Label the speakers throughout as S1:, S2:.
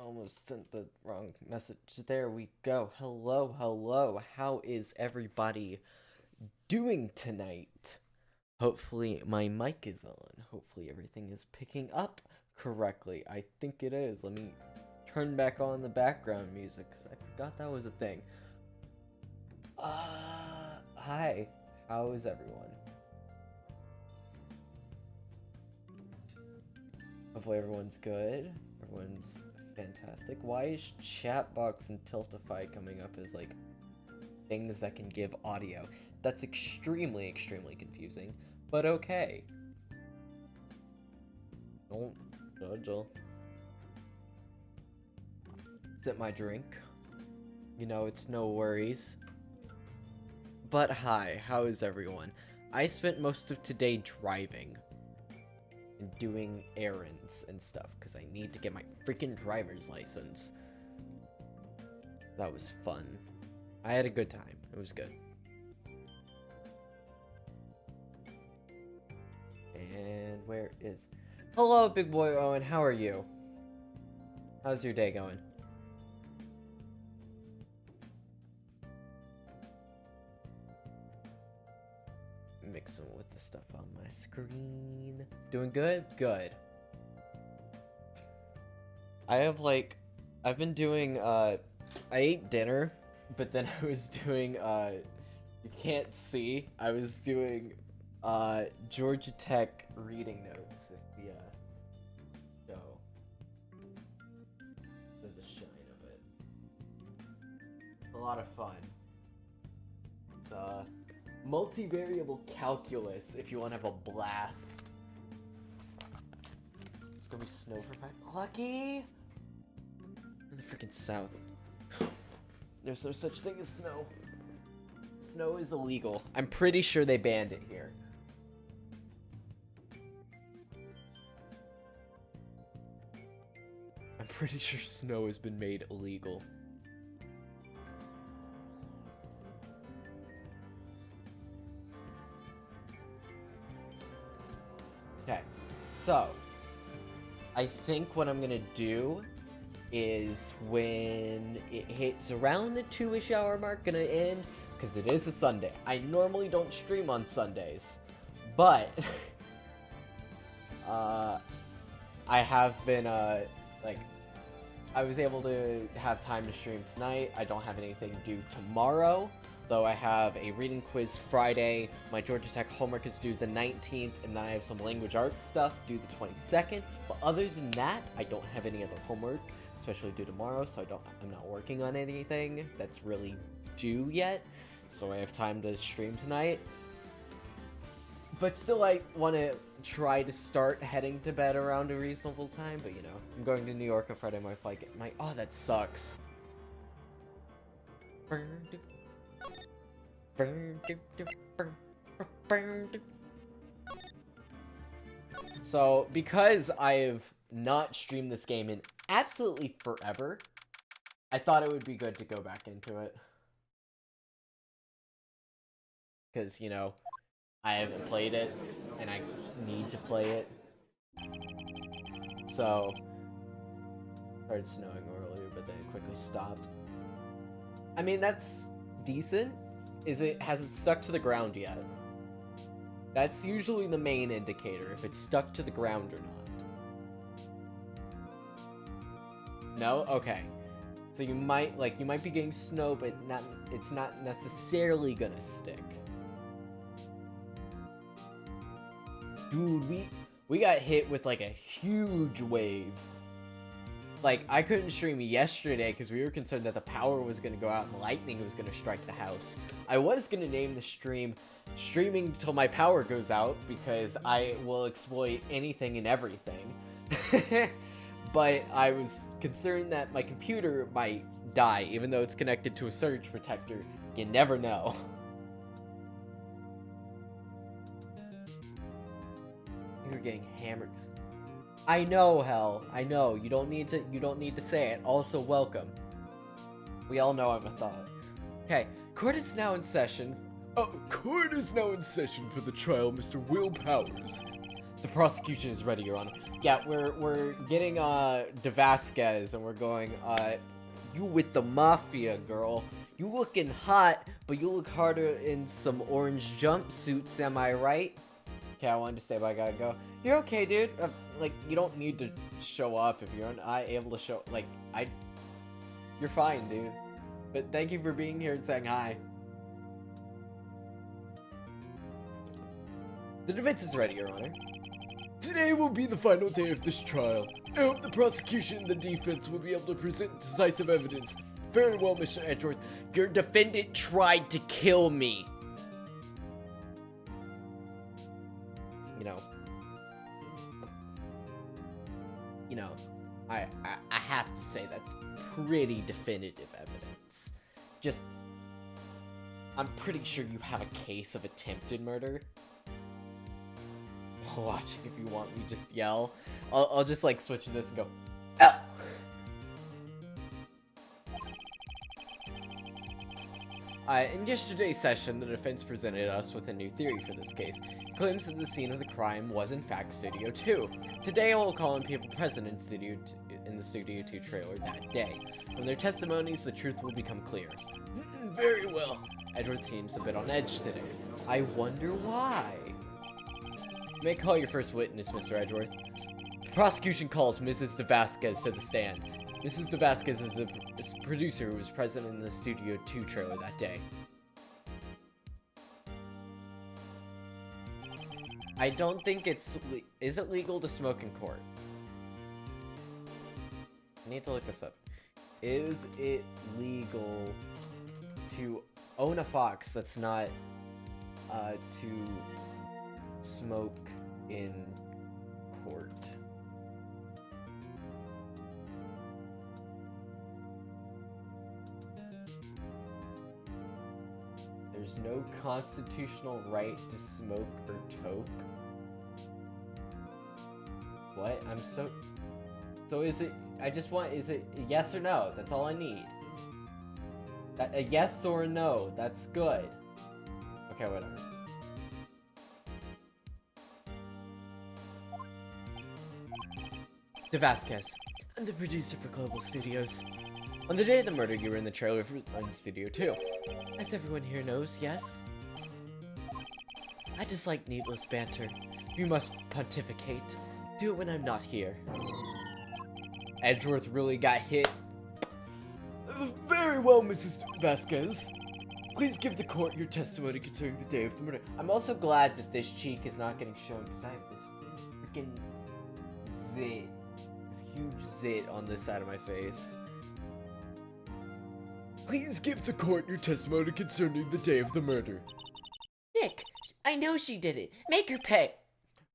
S1: almost sent the wrong message. There we go. Hello, hello. How is everybody doing tonight? Hopefully my mic is on. Hopefully everything is picking up correctly. I think it is. Let me turn back on the background music because I forgot that was a thing. Hi. How is everyone? Hopefully everyone's good. Everyone's fantastic. Why is Chatbox and Tiltify coming up as like things that can give audio? That's extremely confusing, but okay. Don't judge. Sip my drink. You know, it's no worries. But hi, how is everyone? I spent most of today driving and doing errands and stuff because I need to get my freaking driver's license. That was fun. I had a good time. It was good. And where is... Hello, big boy Owen. How are you? How's your day going? Mixing with the stuff on my screen. Doing good? Good. I've been doing, I ate dinner, but then I was doing, you can't see, I was doing, Georgia Tech reading notes, if the, show. The shine of it. It's a lot of fun. It's, multivariable calculus if you want to have a blast. It's gonna be snow for 5. Lucky! In the freaking south. There's no such thing as snow. Snow is illegal. I'm pretty sure they banned it here. I'm pretty sure snow has been made illegal. Okay, so I think what I'm gonna do is when it hits around the 2-ish hour mark, gonna end, because it is a Sunday. I normally don't stream on Sundays, but I have been, like, I was able to have time to stream tonight. I don't have anything due tomorrow, though I have a reading quiz Friday. My Georgia Tech homework is due the 19th, and then I have some language arts stuff due the 22nd. But other than that, I don't have any other homework, especially due tomorrow, so I'm not working on anything that's really due yet. So I have time to stream tonight. But still, I want to try to start heading to bed around a reasonable time, but you know, I'm going to New York on Friday. My flight oh, that sucks. So, because I've not streamed this game in absolutely forever, I thought it would be good to go back into it. Because, you know, I haven't played it, and I need to play it. So, it started snowing earlier, but then it quickly stopped. I mean, that's decent. Has it stuck to the ground yet? That's usually the main indicator, if it's stuck to the ground or not. No? Okay. So you might be getting snow, but it's not necessarily gonna stick. Dude, we got hit with like a huge wave. Like, I couldn't stream yesterday because we were concerned that the power was going to go out and lightning was going to strike the house. I was going to name the stream Streaming Till My Power Goes Out because I will exploit anything and everything. But I was concerned that my computer might die even though it's connected to a surge protector. You never know. You're getting hammered. I know, hell. I know. You don't need to say it. Also, welcome. We all know I'm a thought. Okay, court is now in session. Oh, court is now in session for the trial, Mr. Will Powers. The prosecution is ready, Your Honor. Yeah, we're getting De Vasquez, and we're going, you with the mafia, girl. You looking hot, but you look harder in some orange jumpsuits, am I right? Okay, I wanted to stay, but I gotta go. You're okay, dude. Like, you don't need to show up if you're not able to show, like, you're fine, dude. But thank you for being here and saying hi. The defense is ready, Your Honor. Today will be the final day of this trial. I hope the prosecution and the defense will be able to present decisive evidence. Very well, Mr. Edgeworth. Your defendant tried to kill me. You know, I have to say that's pretty definitive evidence. Just, I'm pretty sure you have a case of attempted murder. Watching if you want me just yell. I'll just like switch to this and go, L! In yesterday's session, the defense presented us with a new theory for this case. It claims that the scene of the crime was in fact Studio 2. Today I will call on people present in the Studio 2 trailer that day. From their testimonies, the truth will become clear. Very well. Edgeworth seems a bit on edge today. I wonder why. You may call your first witness, Mr. Edgeworth. The prosecution calls Mrs. De Vasquez to the stand. Mrs. De Vasquez is a producer who was present in the Studio 2 trailer that day. I don't think it's... Is it legal to smoke in court? I need to look this up. Is it legal to own a fox that's not to smoke in court? There's no constitutional right to smoke or toke. What? So is it, is it a yes or no? That's all I need. A yes or a no, that's good. Okay, whatever. De Vasquez, I'm the producer for Global Studios. On the day of the murder, you were in the trailer in Studio 2. As everyone here knows, yes? I dislike needless banter. You must pontificate. Do it when I'm not here. Edgeworth really got hit. Very well, Mrs. Vasquez. Please give the court your testimony concerning the day of the murder. I'm also glad that this cheek is not getting shown because I have this freaking zit. This huge zit on this side of my face. Please give the court your testimony concerning the day of the murder. Nick, I know she did it. Make her pay.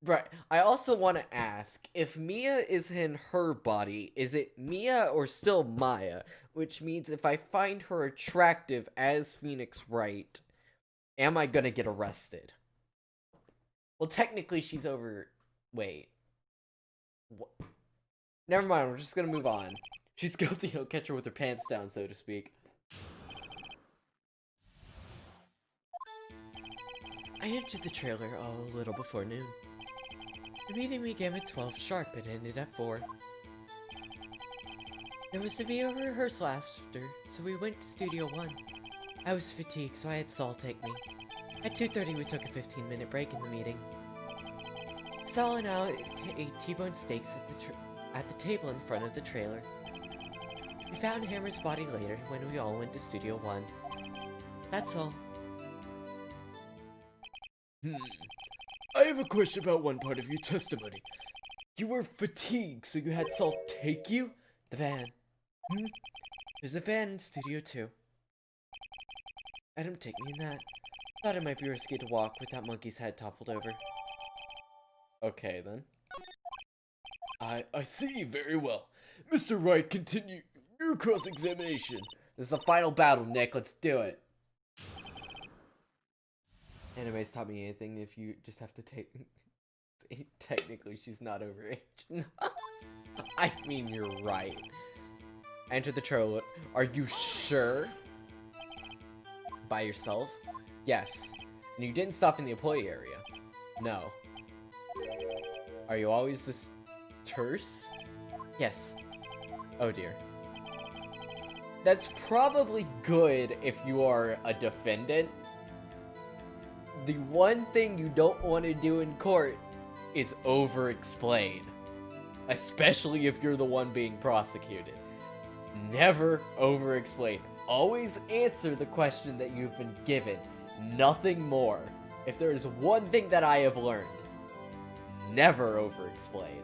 S1: Right. I also want to ask, if Mia is in her body, is it Mia or still Maya? Which means if I find her attractive as Phoenix Wright, am I gonna get arrested? Well, technically she's over... Wait. What? Never mind, we're just gonna move on. She's guilty, he'll catch her with her pants down, so to speak. I entered the trailer a little before noon. The meeting began at 12 sharp and ended at 4. There was to be a rehearsal after, so we went to Studio 1. I was fatigued, so I had Saul take me. At 2:30 we took a 15-minute break in the meeting. Saul and I ate T-bone steaks at the table in front of the trailer. We found Hammer's body later when we all went to Studio 1. That's all. I have a question about one part of your testimony. You were fatigued, so you had Saul take you? The van. There's a van in Studio 2. Let him take me in that. Thought it might be risky to walk with that monkey's head toppled over. Okay, then. I see, very well. Mr. Wright, continue your cross-examination. This is the final battle, Nick. Let's do it. Anime's taught me anything if you just have to take... Technically, she's not overage. I mean, you're right. Enter the trailer. Are you sure? By yourself? Yes. And you didn't stop in the employee area? No. Are you always this terse? Yes. Oh dear. That's probably good if you are a defendant. The one thing you don't want to do in court is over-explain. Especially if you're the one being prosecuted. Never over-explain. Always answer the question that you've been given. Nothing more. If there is one thing that I have learned, never over-explain.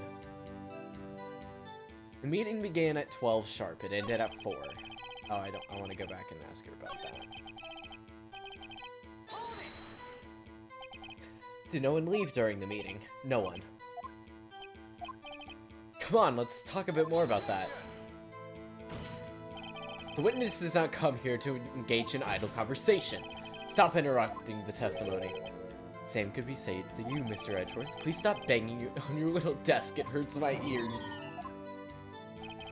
S1: The meeting began at 12 sharp. It ended at 4. Oh, I want to go back and ask her about that. Did no one leave during the meeting? No one. Come on, let's talk a bit more about that. The witness does not come here to engage in idle conversation. Stop interrupting the testimony. Same could be said to you, Mr. Edgeworth. Please stop banging on your little desk. It hurts my ears.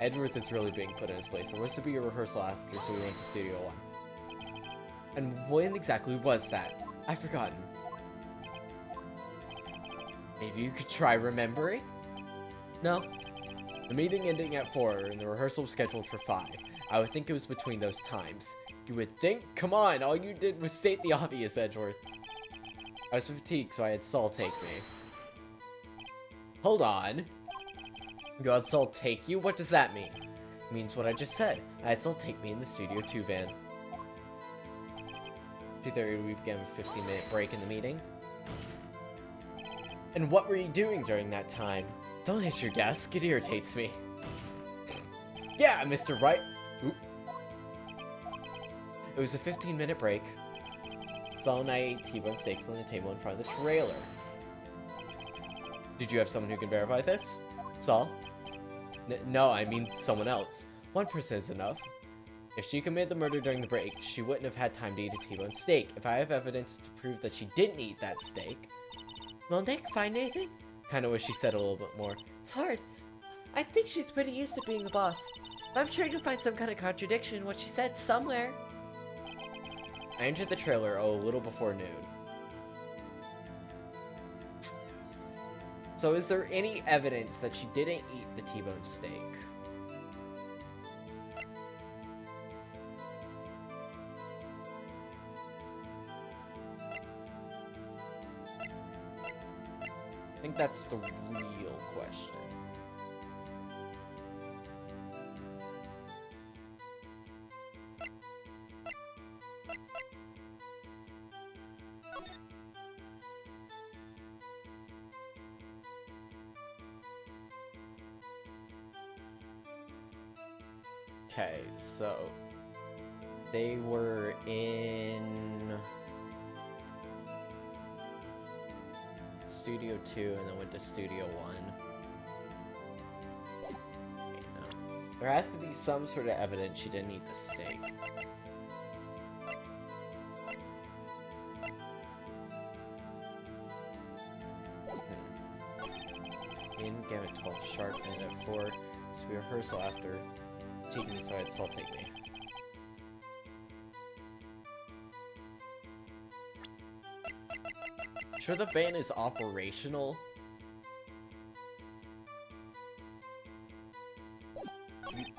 S1: Edgeworth is really being put in his place. There was to be a rehearsal after, so we went to Studio 1. And when exactly was that? I've forgotten. Maybe you could try remembering? No. The meeting ending at 4, and the rehearsal was scheduled for 5. I would think it was between those times. You would think? Come on, all you did was state the obvious, Edgeworth. I was fatigued, so I had Saul take me. Hold on. You had Saul take you? What does that mean? It means what I just said. I had Saul take me in the Studio 2 van. 2:30 we began a 15-minute break in the meeting. And what were you doing during that time? Don't hit your desk, it irritates me. Yeah, Mr. Wright. Oop. It was a 15-minute break. Saul and I ate T-bone steaks on the table in front of the trailer. Did you have someone who can verify this? Saul? No, I mean someone else. One person is enough. If she committed the murder during the break, she wouldn't have had time to eat a T-bone steak. If I have evidence to prove that she didn't eat that steak... Will Nick find anything? Kinda wish she said a little bit more. It's hard. I think she's pretty used to being the boss. I'm sure you can find some kind of contradiction in what she said somewhere. I entered the trailer a little before noon. So is there any evidence that she didn't eat the T-bone steak? I think that's the real question. Okay, so they were in Studio 2 and then went to Studio 1. Okay, no. There has to be some sort of evidence she didn't eat the steak. We didn't get at 12 sharp and at 4, so we rehearsal after. Taking me, so I had Saul take me. Sure the van is operational?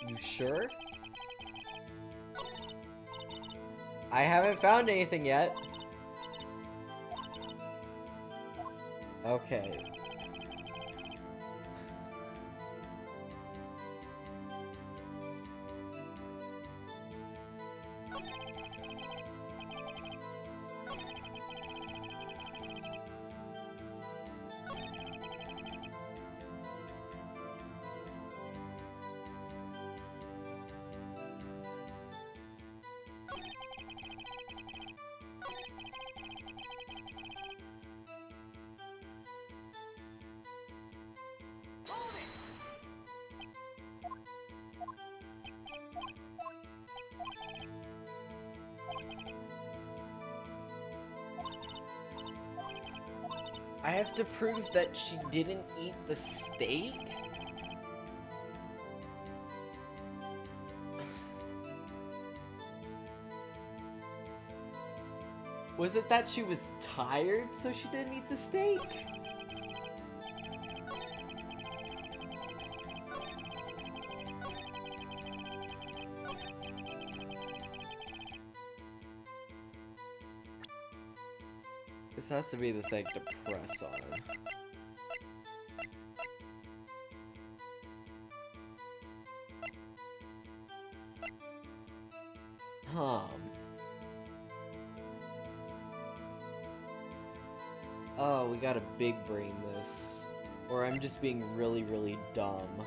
S1: You sure? I haven't found anything yet. Okay. I have to prove that she didn't eat the steak? Was it that she was tired, so she didn't eat the steak? This has to be the thing to press on. Oh, we gotta big brain this. Or I'm just being really, really dumb.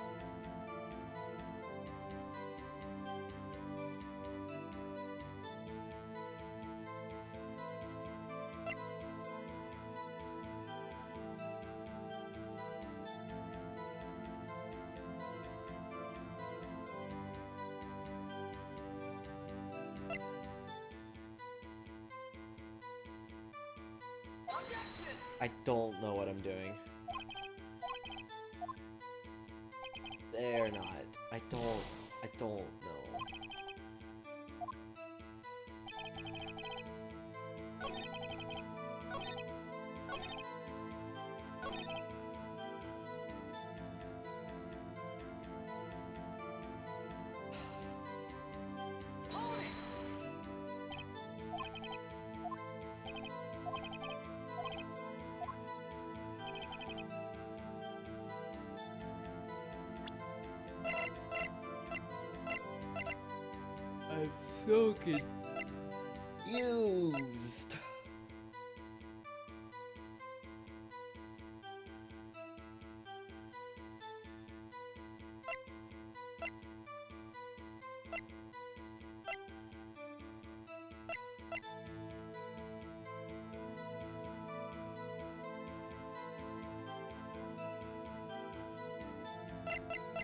S1: I don't know what I'm doing. They're not. I don't know. I'm so confused.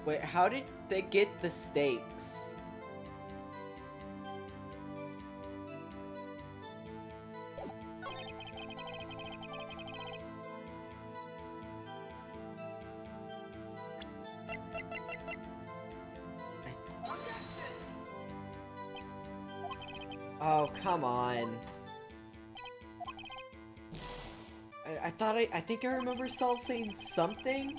S1: Wait, how did they get the stakes? Oh, come on. I think I remember Saul saying something?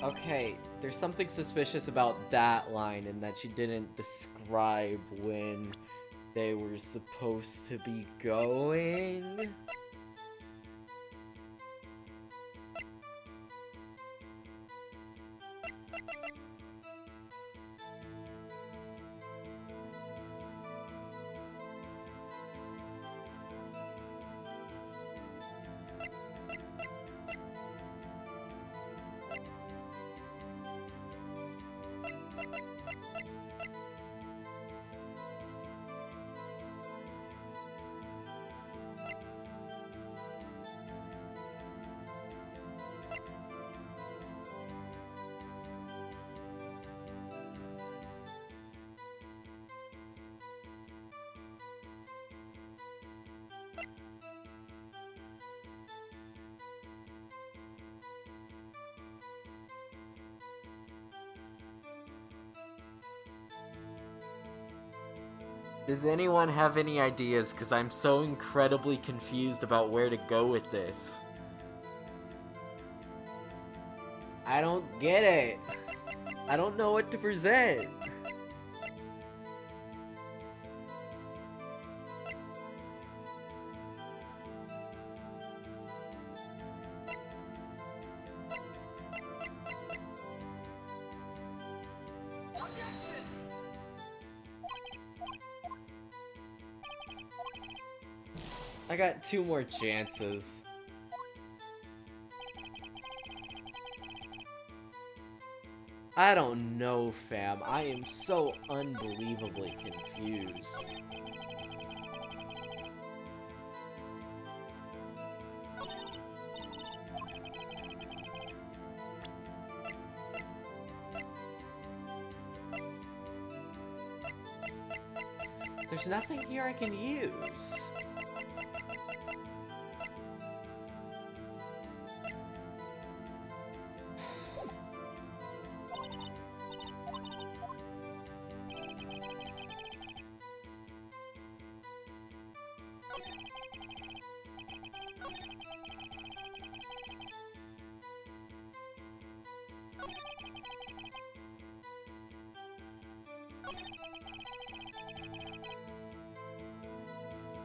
S1: Okay, there's something suspicious about that line and that she didn't describe when they were supposed to be going. Does anyone have any ideas? Because I'm so incredibly confused about where to go with this. I don't get it. I don't know what to present. I got 2 more chances. I don't know, fam. I am so unbelievably confused. There's nothing here I can use.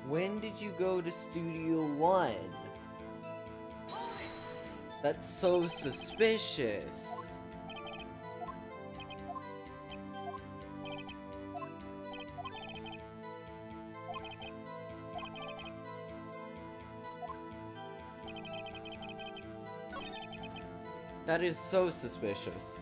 S1: When did you go to Studio One? That's so suspicious. That is so suspicious.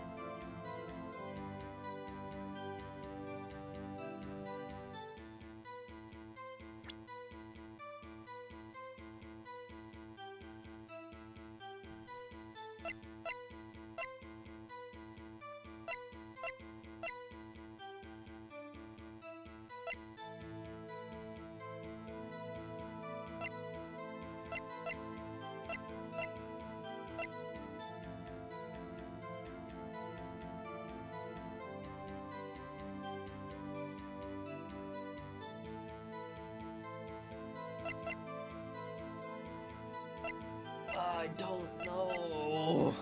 S1: I don't know.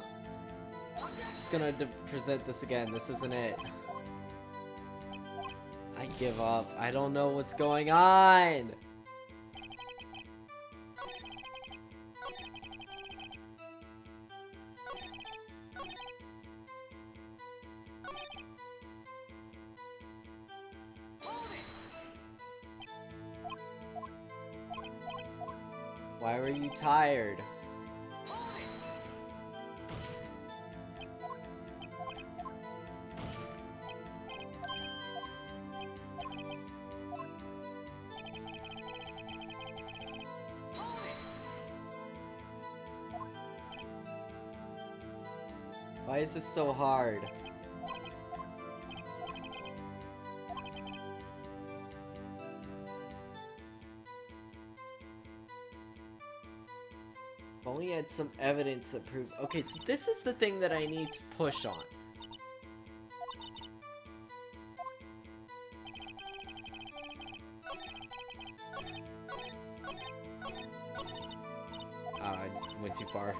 S1: Just gonna present this again. This isn't it. I give up. I don't know what's going on. Why were you tired? Why is this so hard? If only I had some evidence that proved. Okay, so this is the thing that I need to push on. I went too far.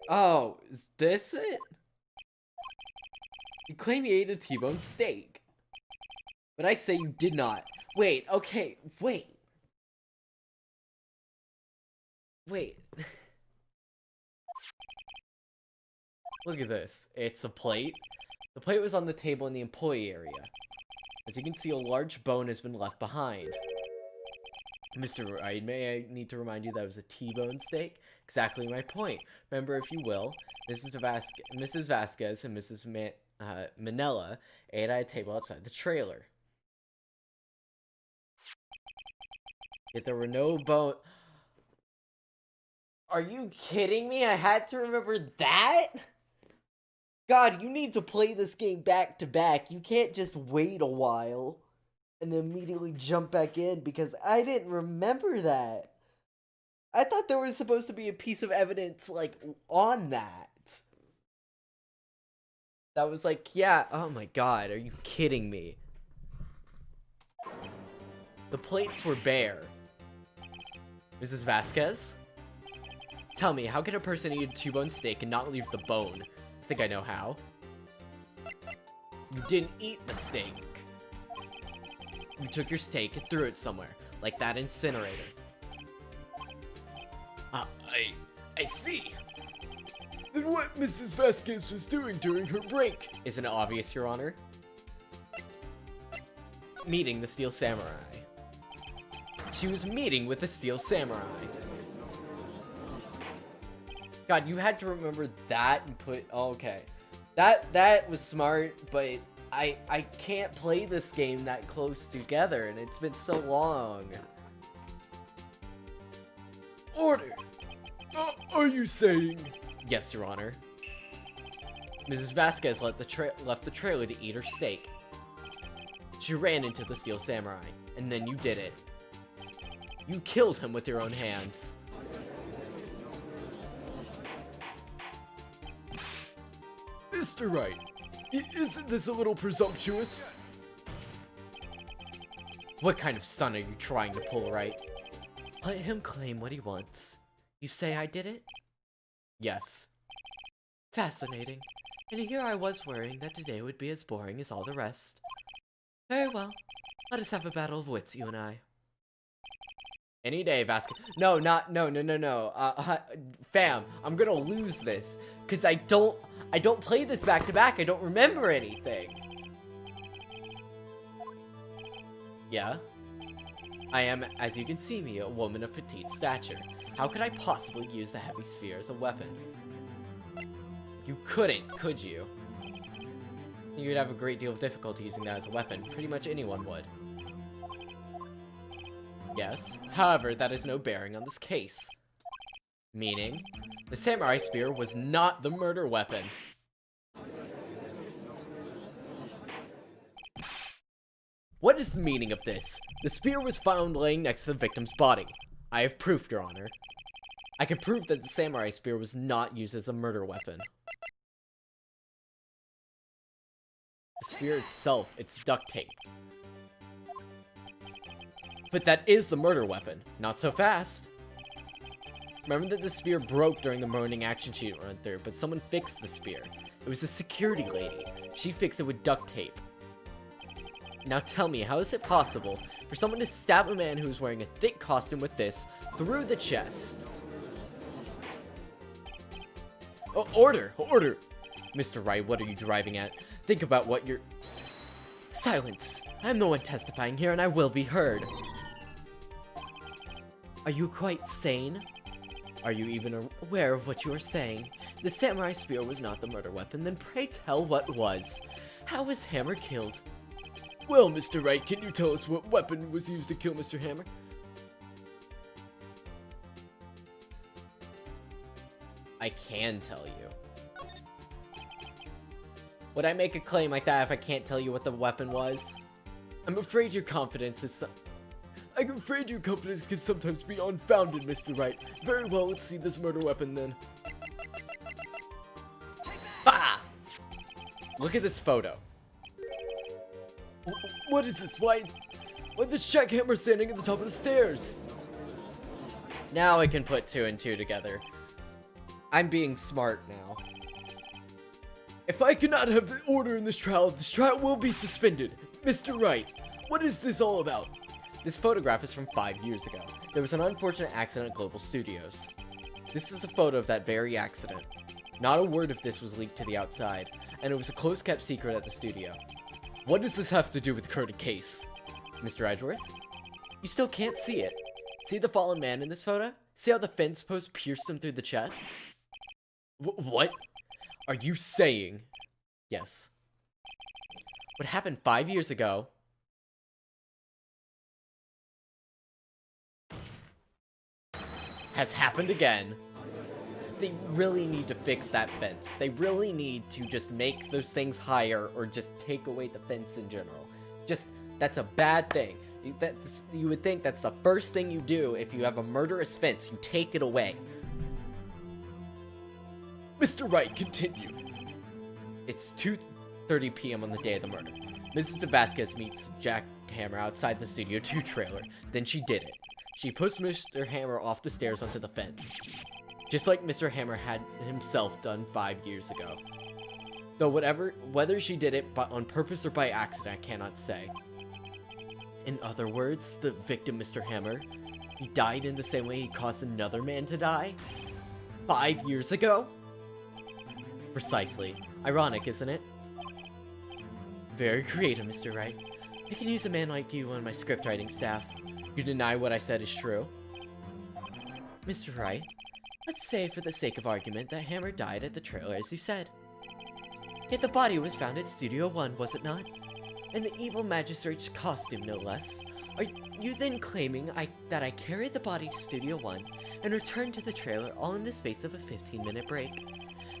S1: Oh, is this it? You claim you ate a T-bone steak. But I say you did not. Wait, okay, wait. Wait. Look at this. It's a plate. The plate was on the table in the employee area. As you can see, a large bone has been left behind. Mr. Wright, may I need to remind you that it was a T-bone steak? Exactly my point. Remember, if you will, Mrs. Vasquez and Mrs. Manella ate at a table outside the trailer. Yet there were no bone... Are you kidding me? I had to remember that? God, you need to play this game back to back. You can't just wait a while and then immediately jump back in, because I didn't remember that. I thought there was supposed to be a piece of evidence, like, on that. That was like, yeah, oh my god, are you kidding me? The plates were bare. Mrs. Vasquez? Tell me, how can a person eat a T-bone steak and not leave the bone? I think I know how. You didn't eat the steak. You took your steak and threw it somewhere, like that incinerator. I see. Then what Mrs. Vasquez was doing during her break? Isn't it obvious, Your Honor? Meeting the Steel Samurai. She was meeting with the Steel Samurai. God, you had to remember that and put... Oh, okay. That was smart, but I can't play this game that close together, and it's been so long.
S2: Order! Are you saying?
S1: Yes, Your Honor. Mrs. Vasquez left the trailer to eat her steak. She ran into the Steel Samurai, and then you did it. You killed him with your own hands.
S2: Mr. Wright, isn't this a little presumptuous?
S1: What kind of stunt are you trying to pull, Wright? Let him claim what he wants. You say I did it? Yes. Fascinating. And here I was worrying that today would be as boring as all the rest. Very well. Let us have a battle of wits, you and I. Any day, Vasquez. No. Fam, I'm gonna lose this. Cause I don't play this back to back. I don't remember anything. Yeah? I am, as you can see me, a woman of petite stature. How could I possibly use the heavy sphere as a weapon? You couldn't, could you? You'd have a great deal of difficulty using that as a weapon. Pretty much anyone would. Yes. However, that has no bearing on this case. Meaning, the samurai spear was not the murder weapon. What is the meaning of this? The spear was found laying next to the victim's body. I have proof, Your Honor. I can prove that the samurai spear was not used as a murder weapon. The spear itself, it's duct tape. But that is the murder weapon. Not so fast. Remember that the spear broke during the morning action sheet run through, but someone fixed the spear. It was a security lady. She fixed it with duct tape. Now tell me, how is it possible for someone to stab a man who's wearing a thick costume with this through the chest? Oh, order! Mr. Wright, what are you driving at? Think about what you're... Silence! I'm the one testifying here and I will be heard. Are you quite sane? Are you even aware of what you are saying? The samurai spear was not the murder weapon, then pray tell what was. How was Hammer killed?
S2: Well, Mr. Wright, can you tell us what weapon was used to kill Mr. Hammer?
S1: I can tell you. Would I make a claim like that if I can't tell you what the weapon was?
S2: I'm afraid your confidence is I'm afraid your confidence can sometimes be unfounded, Mr. Wright. Very well, let's see this murder weapon then.
S1: Bah! Look at this photo.
S2: What is this? Why this jackhammer standing at the top of the stairs?
S1: Now I can put two and two together. I'm being smart now.
S2: If I cannot have the order in this trial will be suspended. Mr. Wright, what is this all about?
S1: This photograph is from 5 years ago. There was an unfortunate accident at Global Studios. This is a photo of that very accident. Not a word of this was leaked to the outside, and it was a close-kept secret at the studio.
S2: What does this have to do with the current case?
S1: Mr. Edgeworth? You still can't see it. See the fallen man in this photo? See how the fence post pierced him through the chest?
S2: What are you saying?
S1: Yes. What happened 5 years ago has happened again. They really need to fix that fence. They really need to just make those things higher or just take away the fence in general. That's a bad thing. You would think that's the first thing you do if you have a murderous fence. You take it away.
S2: Mr. Wright, continue.
S1: It's 2:30 p.m. on the day of the murder. Mrs. Vasquez meets Jack Hammer outside the Studio 2 trailer. Then she did it. She pushed Mr. Hammer off the stairs onto the fence. Just like Mr. Hammer had himself done 5 years ago. Though whether she did it on purpose or by accident, I cannot say. In other words, the victim, Mr. Hammer, he died in the same way he caused another man to die? 5 years ago? Precisely. Ironic, isn't it? Very creative, Mr. Wright. I can use a man like you on my script writing staff. You deny what I said is true? Mr. Wright, let's say for the sake of argument that Hammer died at the trailer as you said.
S2: Yet the body was found at Studio 1, was it not? In the evil magistrate's costume, no less. Are you then claiming that I carried the body to Studio 1 and returned to the trailer all in the space of a 15-minute break?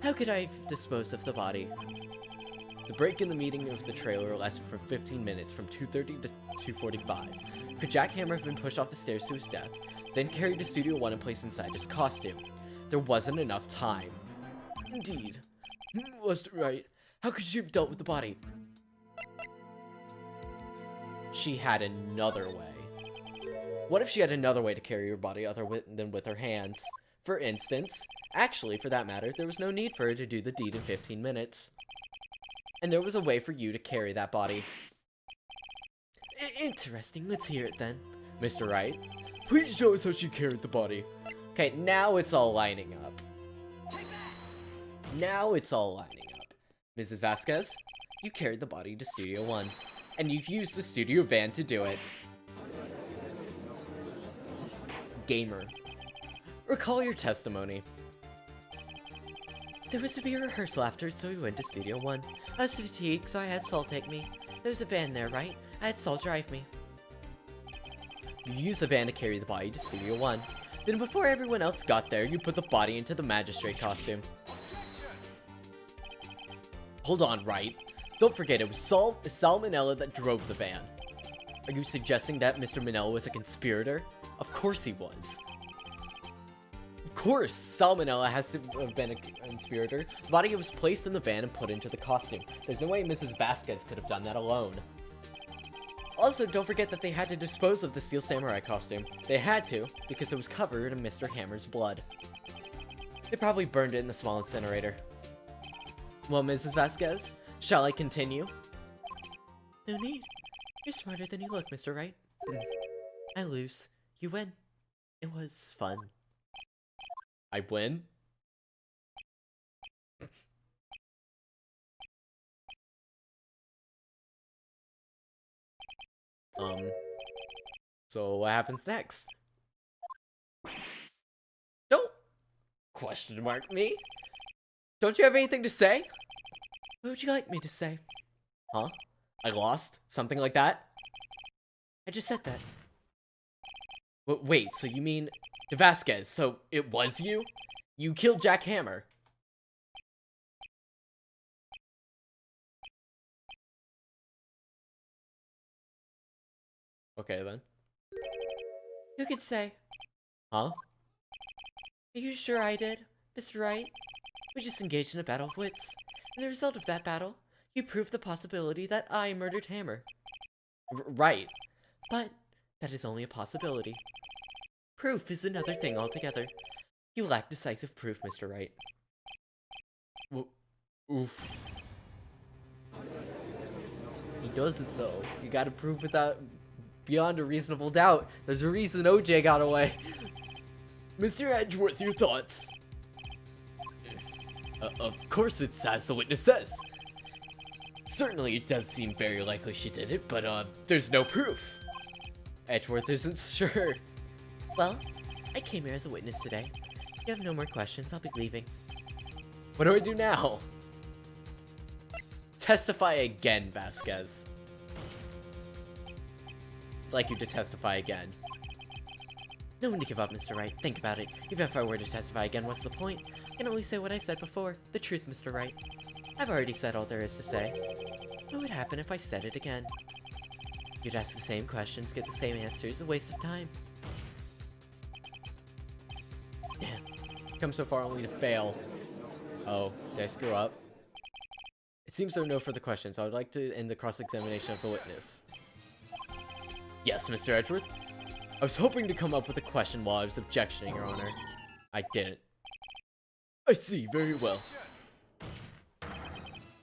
S2: How could I have disposed of the body? The break in the meeting of the trailer lasted for 15 minutes, from 2:30 to 2:45. Could Jack Hammer have been pushed off the stairs to his death, then carried to Studio 1 and placed inside his costume? There wasn't enough time. Indeed. Was right. How could she have dealt with the body? She had another way. What if she had another way to carry her body other than with her hands? For instance, actually, for that matter, there was no need for her to do the deed in 15 minutes. And there was a way for you to carry that body. Interesting, let's hear it then. Mr. Wright, please show us how she carried the body. Okay, now it's all lining up. Now it's all lining up. Mrs. Vasquez, you carried the body to Studio 1, and you've used the studio van to do it. Gamer, recall your testimony. There was to be a rehearsal after, so we went to Studio 1. I was fatigued, so I had Saul take me. There was a van there, right? I had Saul drive me. You used the van to carry the body to Studio 1. Then before everyone else got there, you put the body into the magistrate costume. Hold on, Wright. Don't forget, it was Sal Manella that drove the van. Are you suggesting that Mr. Manella was a conspirator? Of course he was. Of course, Sal Manella has to have been a conspirator. The body was placed in the van and put into the costume. There's no way Mrs. Vasquez could have done that alone. Also, don't forget that they had to dispose of the Steel Samurai costume. They had to, because it was covered in Mr. Hammer's blood. They probably burned it in the small incinerator. Well, Mrs. Vasquez, shall I continue? No need. You're smarter than you look, Mr. Wright. I lose. You win. It was fun. I win? So what happens next? Don't question mark me. Don't you have anything to say? What would you like me to say? Huh? I lost? Something like that? I just said that. Wait, so you mean Vasquez, so it was you? You killed Jack Hammer. Okay, then. You could say. Huh? Are you sure I did, Mr. Wright? We just engaged in a battle of wits. And the result of that battle, you proved the possibility that I murdered Hammer. Right. But that is only a possibility. Proof is another thing altogether. You lack decisive proof, Mr. Wright. Oof. He doesn't, though. You gotta prove without... beyond a reasonable doubt. There's a reason OJ got away. Mr. Edgeworth, your thoughts? Of course it's as the witness says. Certainly it does seem very likely she did it, but there's no proof. Edgeworth isn't sure. Well, I came here as a witness today. If you have no more questions, I'll be leaving. What do I do now? Testify again, Vasquez. I'd like you to testify again. No one to give up, Mr. Wright. Think about it. Even if I were to testify again, what's the point? I can only say what I said before. The truth, Mr. Wright. I've already said all there is to say. What would happen if I said it again? You'd ask the same questions, get the same answers. A waste of time. Damn. Come so far only to fail. Oh, did I screw up? It seems there are no further questions. I would like to end the cross-examination of the witness. Yes, Mr. Edgeworth? I was hoping to come up with a question while I was objectioning, Your Honor. I didn't. I see, very well.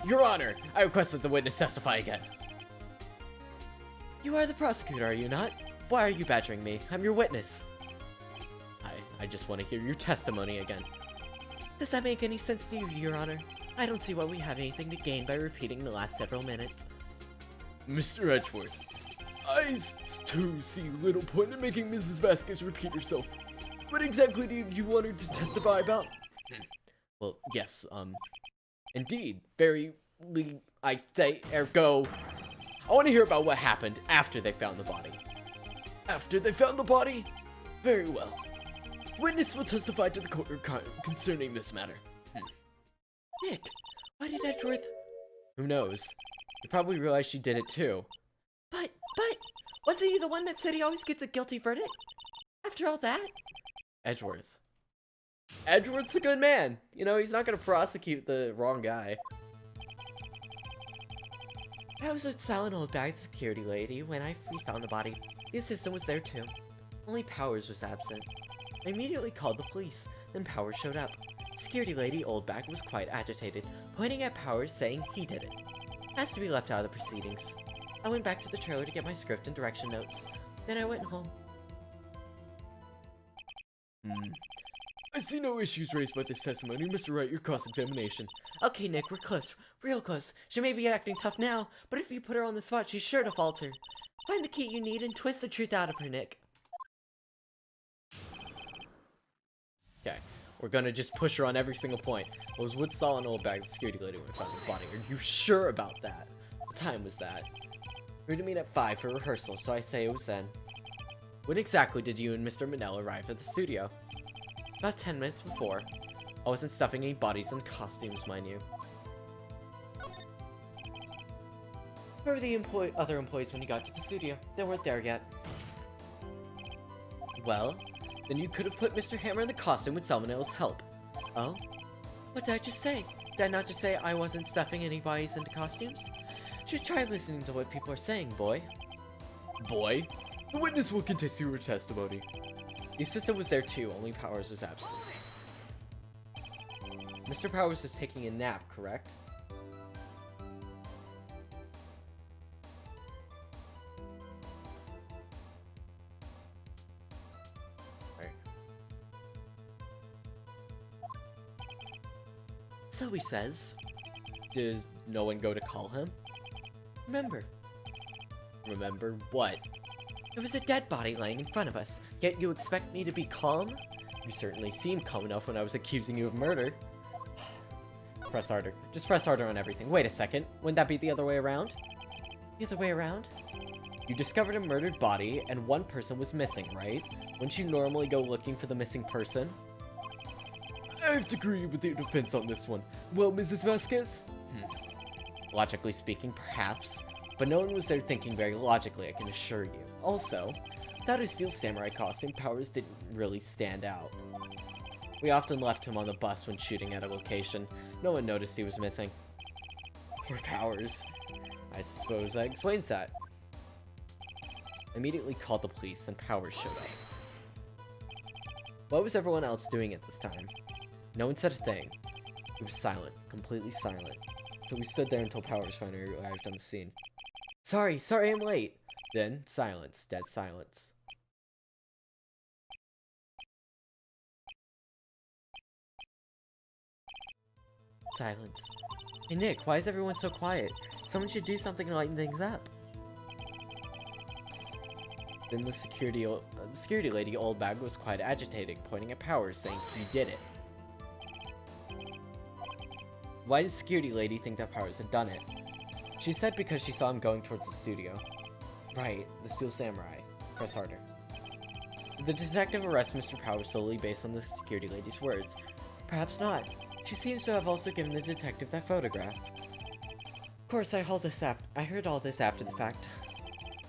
S2: Your Honor, I request that the witness testify again. You are the prosecutor, are you not? Why are you badgering me? I'm your witness. I just want to hear your testimony again. Does that make any sense to you, Your Honor? I don't see why we have anything to gain by repeating the last several minutes. Mr. Edgeworth, I too see little point in making Mrs. Vasquez repeat herself. What exactly do you want her to testify about? Well, yes, indeed, very I say, ergo, I want to hear about what happened after they found the body. After they found the body? Very well. Witness will testify to the court concerning this matter. Nick, why did Edgeworth... Who knows? You probably realized she did it too. But, wasn't he the one that said he always gets a guilty verdict? After all that? Edgeworth. Edgeworth's a good man. You know, he's not gonna prosecute the wrong guy. I was with Silent Old Bag security lady when we found the body. The assistant was there too. Only Powers was absent. I immediately called the police, then Powers showed up. Security lady Oldback was quite agitated, pointing at Powers saying he did it. Asked to be left out of the proceedings. I went back to the trailer to get my script and direction notes. Then I went home. I see no issues raised by this testimony, Mr. Wright, your cross-examination. Okay, Nick, we're close. Real close. She may be acting tough now, but if you put her on the spot, she's sure to falter. Find the key you need and twist the truth out of her, Nick. Okay, we're gonna just push her on every single point. I was with Silent Old Bag, the security lady, when I found the body. Are you sure about that? What time was that? We were to meet at 5 for rehearsal, so I say it was then. When exactly did you and Mr. Manel arrive at the studio? About 10 minutes before. I wasn't stuffing any bodies in costumes, mind you. Where were the other employees when you got to the studio? They weren't there yet. Well, then you could have put Mr. Hammer in the costume with Salmonell's help. Oh? What did I just say? Did I not just say I wasn't stuffing any bodies into costumes? Should try listening to what people are saying, boy. Boy? The witness will contest your testimony. The assistant was there too, only Powers was absent. Mr. Powers was taking a nap, correct? So he says. Does no one go to call him? Remember. Remember what? There was a dead body laying in front of us, yet you expect me to be calm? You certainly seemed calm enough when I was accusing you of murder. Press harder. Just press harder on everything. Wait a second. Wouldn't that be the other way around? The other way around? You discovered a murdered body, and one person was missing, right? Wouldn't you normally go looking for the missing person? I have to agree with your defense on this one. Well, Mrs. Vasquez? Logically speaking, perhaps. But no one was there thinking very logically, I can assure you. Also, without his steel samurai costume, Powers didn't really stand out. We often left him on the bus when shooting at a location. No one noticed he was missing. Poor Powers. I suppose that explains that. I immediately called the police and Powers showed up. What was everyone else doing at this time? No one said a thing. It was silent, completely silent. So we stood there until Powers finally arrived on the scene. Sorry I'm late. Then, silence, dead silence. Silence. Hey Nick, why is everyone so quiet? Someone should do something to lighten things up. Then the security lady Oldbag was quite agitated, pointing at Powers, saying he did it. Why did security lady think that Powers had done it? She said because she saw him going towards the studio. Right, the Steel Samurai. Press harder. Did the detective arrest Mr. Powers solely based on the security lady's words? Perhaps not. She seems to have also given the detective that photograph. Of course, I heard all this after the fact.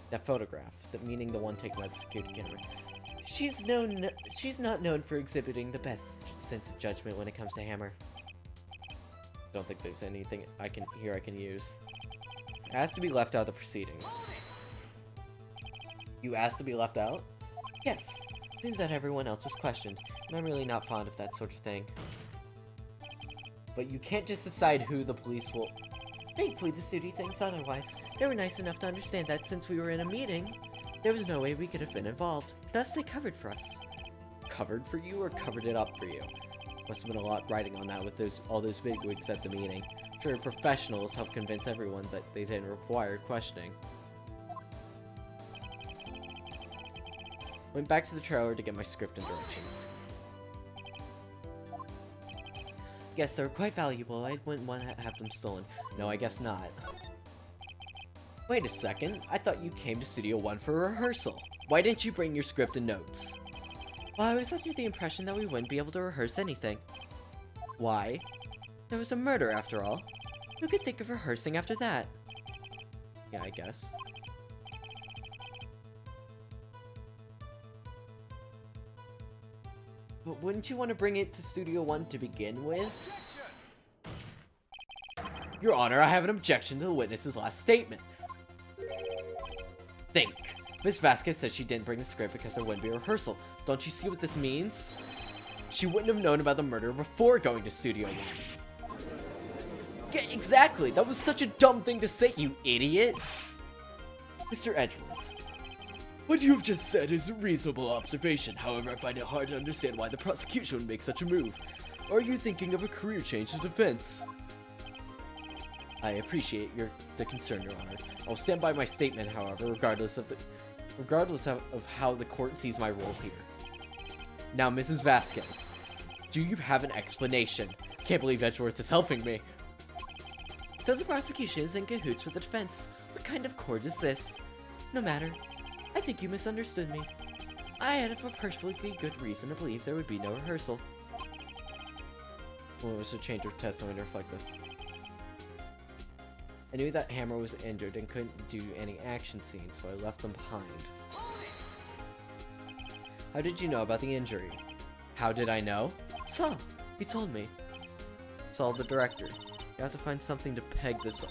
S2: That photograph, meaning the one taken by the security camera. She's not known for exhibiting the best sense of judgment when it comes to Hammer. Don't think there's anything I can use. Asked to be left out of the proceedings. You asked to be left out? Yes. Seems that everyone else was questioned, and I'm really not fond of that sort of thing. But you can't just decide who the police will... Thankfully, the studio thinks otherwise. They were nice enough to understand that since we were in a meeting, there was no way we could have been involved. Thus, they covered for us. Covered for you, or covered it up for you? Must have been a lot writing on that with all those bigwigs at the meeting. Sure, professionals helped convince everyone that they didn't require questioning. Went back to the trailer to get my script and directions. Yes, they're quite valuable. I wouldn't want to have them stolen. No, I guess not. Wait a second. I thought you came to Studio 1 for a rehearsal. Why didn't you bring your script and notes? Well, I was under the impression that we wouldn't be able to rehearse anything. Why? There was a murder, after all. Who could think of rehearsing after that? Yeah, I guess. But wouldn't you want to bring it to Studio 1 to begin with? Your Honor, I have an objection to the witness's last statement. Think. Miss Vasquez said she didn't bring the script because there wouldn't be a rehearsal. Don't you see what this means? She wouldn't have known about the murder before going to Studio 1. Yeah, exactly! That was such a dumb thing to say, you idiot! Mr. Edgeworth. What you have just said is a reasonable observation. However, I find it hard to understand why the prosecution would make such a move. Are you thinking of a career change in defense? I appreciate the concern, Your Honor. I'll stand by my statement, however, regardless of how the court sees my role here. Now, Mrs. Vasquez, do you have an explanation? Can't believe Edgeworth is helping me. So the prosecution is in cahoots with the defense. What kind of court is this? No matter. I think you misunderstood me. I had a perfectly good reason to believe there would be no rehearsal. What was the change of testimony to reflect this? I knew that Hammer was injured and couldn't do any action scenes, so I left them behind. How did you know about the injury? How did I know? Saul. He told me. Saul, the director. You have to find something to peg this up.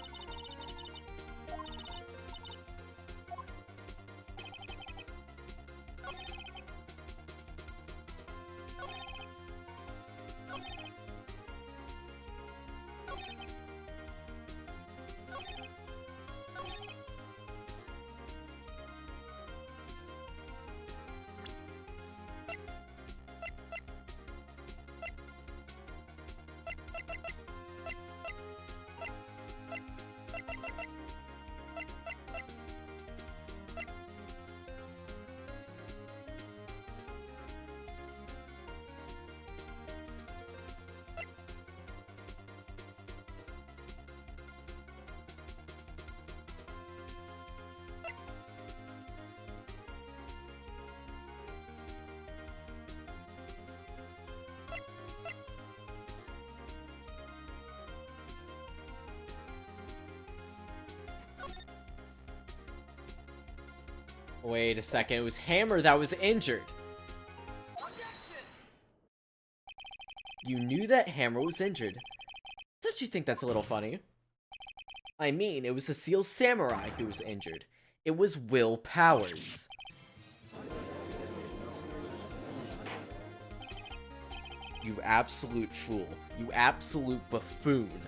S2: Wait a second, it was Hammer that was injured. You knew that Hammer was injured. Don't you think that's a little funny? I mean, it was the Seal Samurai who was injured. It was Will Powers. You absolute fool. You absolute buffoon.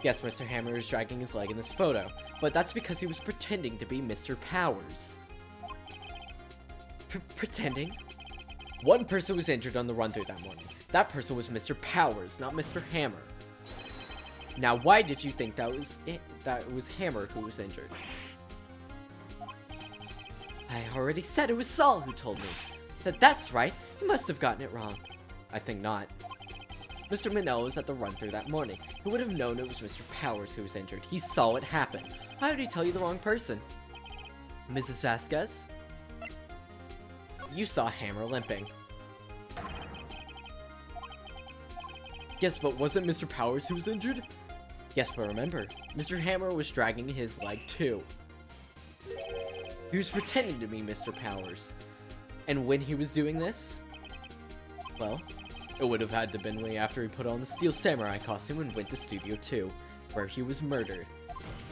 S2: Yes, Mr. Hammer is dragging his leg in this photo, but that's because he was pretending to be Mr. Powers. Pretending? One person was injured on the run-through that morning. That person was Mr. Powers, not Mr. Hammer. Now, why did you think that it was Hammer who was injured? I already said it was Saul who told me. That's right. He must have gotten it wrong. I think not. Mr. Manel was at the run-through that morning. Who would have known it was Mr. Powers who was injured? He saw it happen. Why would he tell you the wrong person? Mrs. Vasquez? You saw Hammer limping. Yes, but wasn't Mr. Powers who was injured? Yes, but remember, Mr. Hammer was dragging his leg too. He was pretending to be Mr. Powers. And when he was doing this, well, it would have had to been way after he put on the Steel Samurai costume and went to Studio 2, where he was murdered.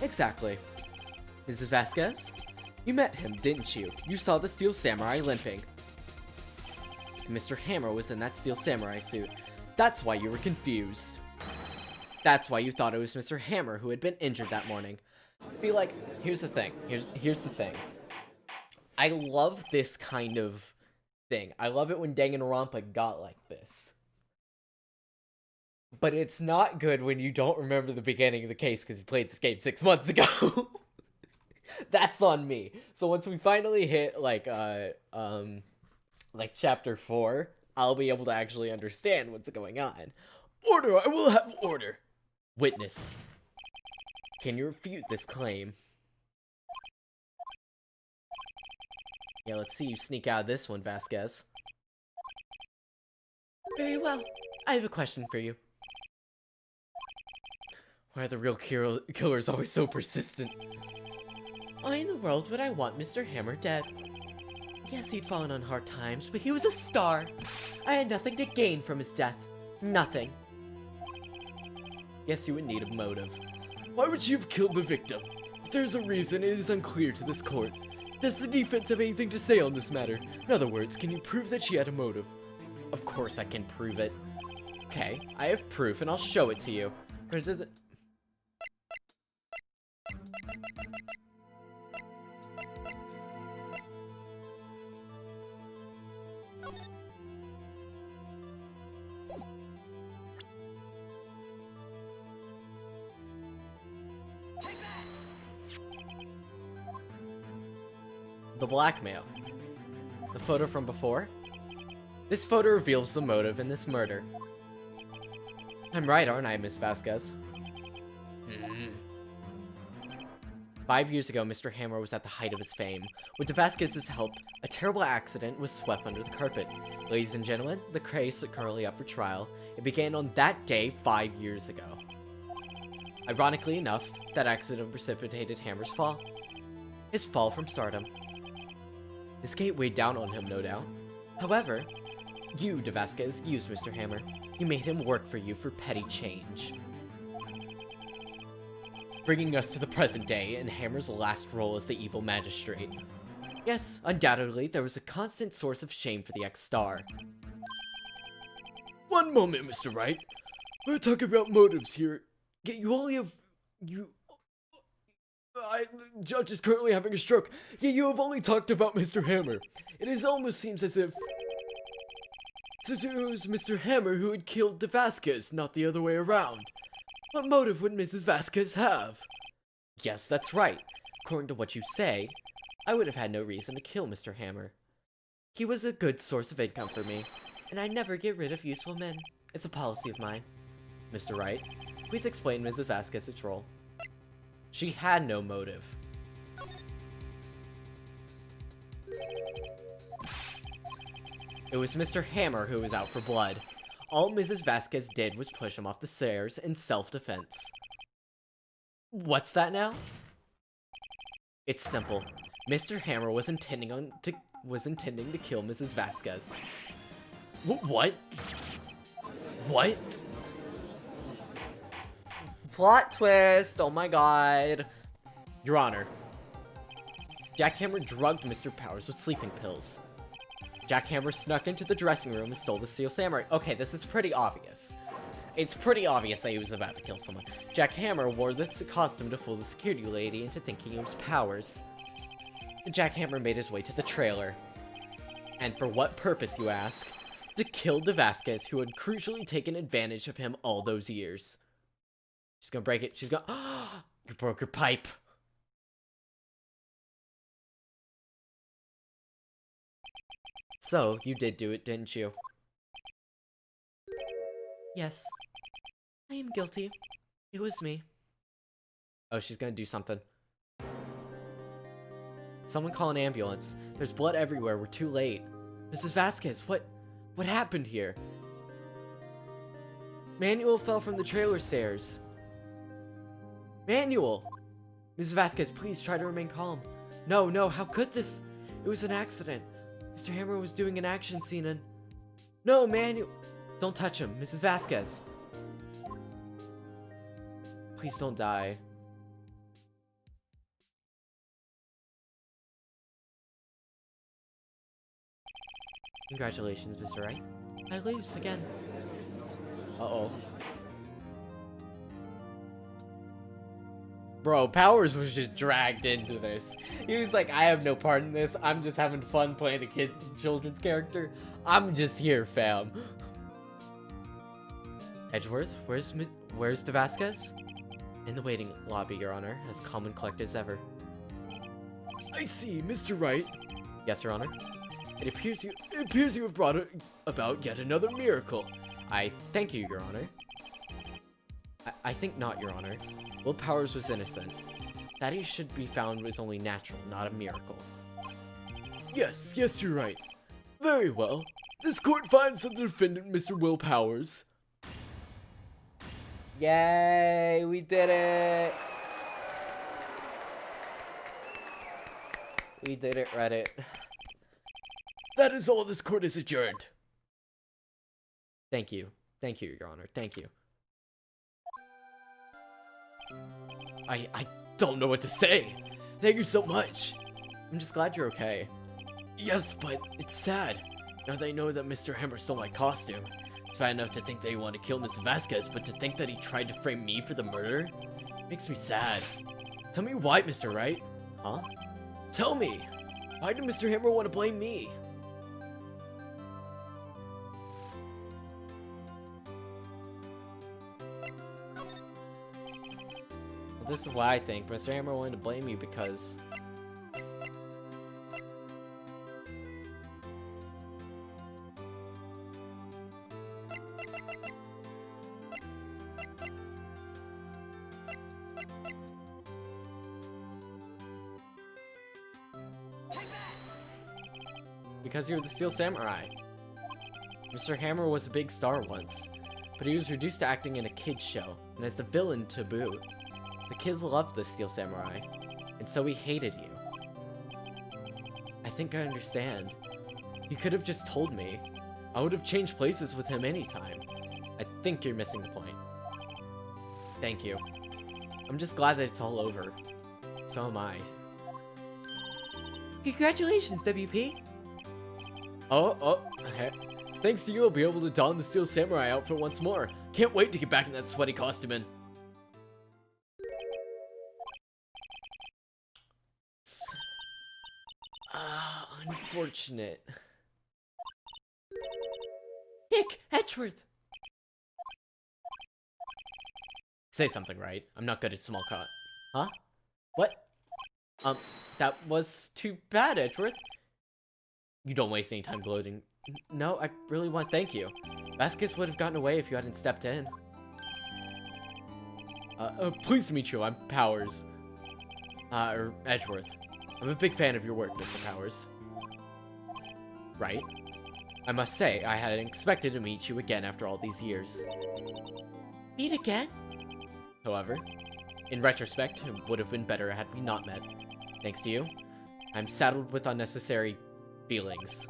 S2: Exactly. Mrs. Vasquez? You met him, didn't you? You saw the Steel Samurai limping. Mr. Hammer was in that Steel Samurai suit. That's why you were confused. That's why you thought it was Mr. Hammer who had been injured that morning. Be like, here's the thing. Here's the thing. I love this kind of thing. I love it when Danganronpa got like this. But it's not good when you don't remember the beginning of the case because you played this game 6 months ago. That's on me. So once we finally hit like chapter 4, I'll be able to actually understand what's going on. Order! I will have order! Witness. Can you refute this claim? Yeah, let's see you sneak out of this one, Vasquez. Very well. I have a question for you. Why are the real killers always so persistent? Why in the world would I want Mr. Hammer dead? Yes, he'd fallen on hard times, but he was a star. I had nothing to gain from his death. Nothing. Yes, you would need a motive. Why would you have killed the victim? If there's a reason, it is unclear to this court. Does the defense have anything to say on this matter? In other words, can you prove that she had a motive? Of course I can prove it. Okay, I have proof and I'll show it to you. But does it... The blackmail. The photo from before? This photo reveals the motive in this murder. I'm right, aren't I, Miss Vasquez? 5 years ago, Mr. Hammer was at the height of his fame. With Vasquez's help, a terrible accident was swept under the carpet. Ladies and gentlemen, the case is currently up for trial. It began on that day 5 years ago. Ironically enough, that accident precipitated Hammer's fall. His fall from stardom. This gate weighed down on him, no doubt. However, you, De Vasquez, used Mr. Hammer. You made him work for you for petty change. Bringing us to the present day and Hammer's last role as the evil magistrate. Yes, undoubtedly, there was a constant source of shame for the ex-star. One moment, Mr. Wright. We're talking about motives here. Yet you only have... The judge is currently having a stroke, yet you have only talked about Mr. Hammer. It almost seems as if it was Mr. Hammer who had killed De Vasquez, not the other way around. What motive would Mrs. Vasquez have? Yes, that's right. According to what you say, I would have had no reason to kill Mr. Hammer. He was a good source of income for me, and I never get rid of useful men. It's a policy of mine. Mr. Wright, please explain Mrs. Vasquez's role. She had no motive. It was Mr. Hammer who was out for blood. All Mrs. Vasquez did was push him off the stairs in self-defense. What's that now? It's simple. Mr. Hammer was intending to kill Mrs. Vasquez. What? What? Plot twist! Oh my god. Your Honor. Jack Hammer drugged Mr. Powers with sleeping pills. Jack Hammer snuck into the dressing room and stole the Steel Samurai. Okay, this is pretty obvious. It's pretty obvious that he was about to kill someone. Jack Hammer wore this costume to fool the security lady into thinking it was Powers. Jack Hammer made his way to the trailer. And for what purpose, you ask? To kill De Vasquez, who had crucially taken advantage of him all those years. She's gonna break it. She's gonna... You broke your pipe. So, you did do it, didn't you? Yes. I am guilty. It was me. Oh, she's gonna do something. Someone call an ambulance. There's blood everywhere. We're too late. Mrs. Vasquez, what happened here? Manuel fell from the trailer stairs. Manuel! Mrs. Vasquez, please try to remain calm. No, how could this? It was an accident. Mr. Hammer was doing an action scene and... No, Manuel! Don't touch him, Mrs. Vasquez. Please don't die. Congratulations, Mr. Wright. I lose again. Uh-oh. Bro, Powers was just dragged into this. He was like, I have no part in this. I'm just having fun playing a children's character. I'm just here, fam. Edgeworth, where's De Vasquez? In the waiting lobby, Your Honor, as calm and collected as ever. I see, Mr. Wright. Yes, Your Honor. It appears you have brought about yet another miracle. I thank you, Your Honor. I think not, Your Honor. Will Powers was innocent. That he should be found was only natural, not a miracle. Yes, you're right. Very well. This court finds that the defendant, Mr. Will Powers.
S1: Yay, we did it! We did it, Reddit.
S2: That is all. This court is adjourned. Thank you. Thank you, Your Honor. Thank you. I don't know what to say. Thank you so much. I'm just glad you're okay. Yes, but it's sad. Now they know that Mr. Hammer stole my costume. It's bad enough to think that he wanted to kill Mrs. Vasquez, but to think that he tried to frame me for the murder makes me sad. Tell me why, Mr. Wright. Huh? Tell me. Why did Mr. Hammer want to blame me? Well, this is what I think. Mr. Hammer wanted to blame you because... Because you're the Steel Samurai. Mr. Hammer was a big star once, but he was reduced to acting in a kid's show, and as the villain to boot. The kids loved the Steel Samurai, and so he hated you. I think I understand. You could have just told me. I would have changed places with him anytime. I think you're missing the point. Thank you. I'm just glad that it's all over. So am I. Congratulations, WP! Okay. Thanks to you, I'll be able to don the Steel Samurai outfit once more. Can't wait to get back in that sweaty costume. Unfortunate. Nick, Edgeworth! Say something, right? I'm not good at small talk. Huh? What? That was too bad, Edgeworth. You don't waste any time gloating. No, I really want thank you. Vasquez would have gotten away if you hadn't stepped in. Pleased to meet you. I'm Powers. Or Edgeworth. I'm a big fan of your work, Mr. Powers. Right? I must say, I hadn't expected to meet you again after all these years. Meet again? However, in retrospect, it would have been better had we not met. Thanks to you, I'm saddled with unnecessary feelings.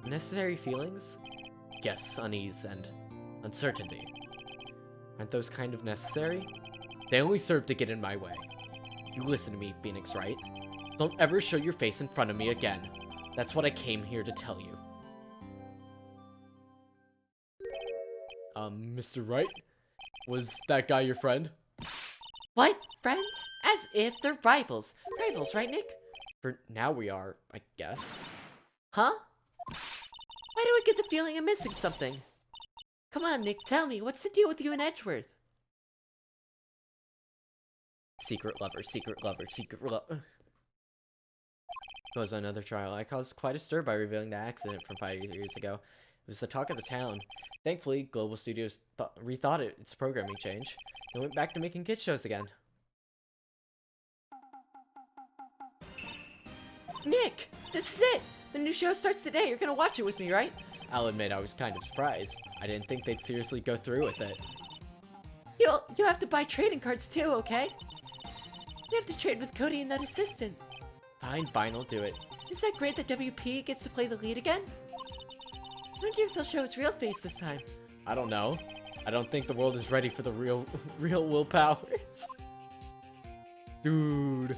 S2: Unnecessary feelings? Yes, unease and uncertainty. Aren't those kind of necessary? They only serve to get in my way. You listen to me, Phoenix Wright. Don't ever show your face in front of me again. That's what I came here to tell you. Mr. Wright? Was that guy your friend? What? Friends? As if they're rivals. Rivals, right, Nick? For now we are, I guess. Huh? Why do I get the feeling I'm missing something? Come on, Nick, tell me, what's the deal with you and Edgeworth? Secret lover, secret lover, secret lover. Goes on another trial. I caused quite a stir by revealing the accident from 5 years ago. It was the talk of the town. Thankfully, Global Studios rethought its programming change and went back to making kids shows again. Nick! This is it! The new show starts today. You're gonna watch it with me, right? I'll admit I was kind of surprised. I didn't think they'd seriously go through with it. You'll have to buy trading cards too, okay? You have to trade with Cody and that assistant. Fine, I'll do it. Is that great that WP gets to play the lead again? I wonder if they'll show his real face this time. I don't know. I don't think the world is ready for the real Will Powers. Dude.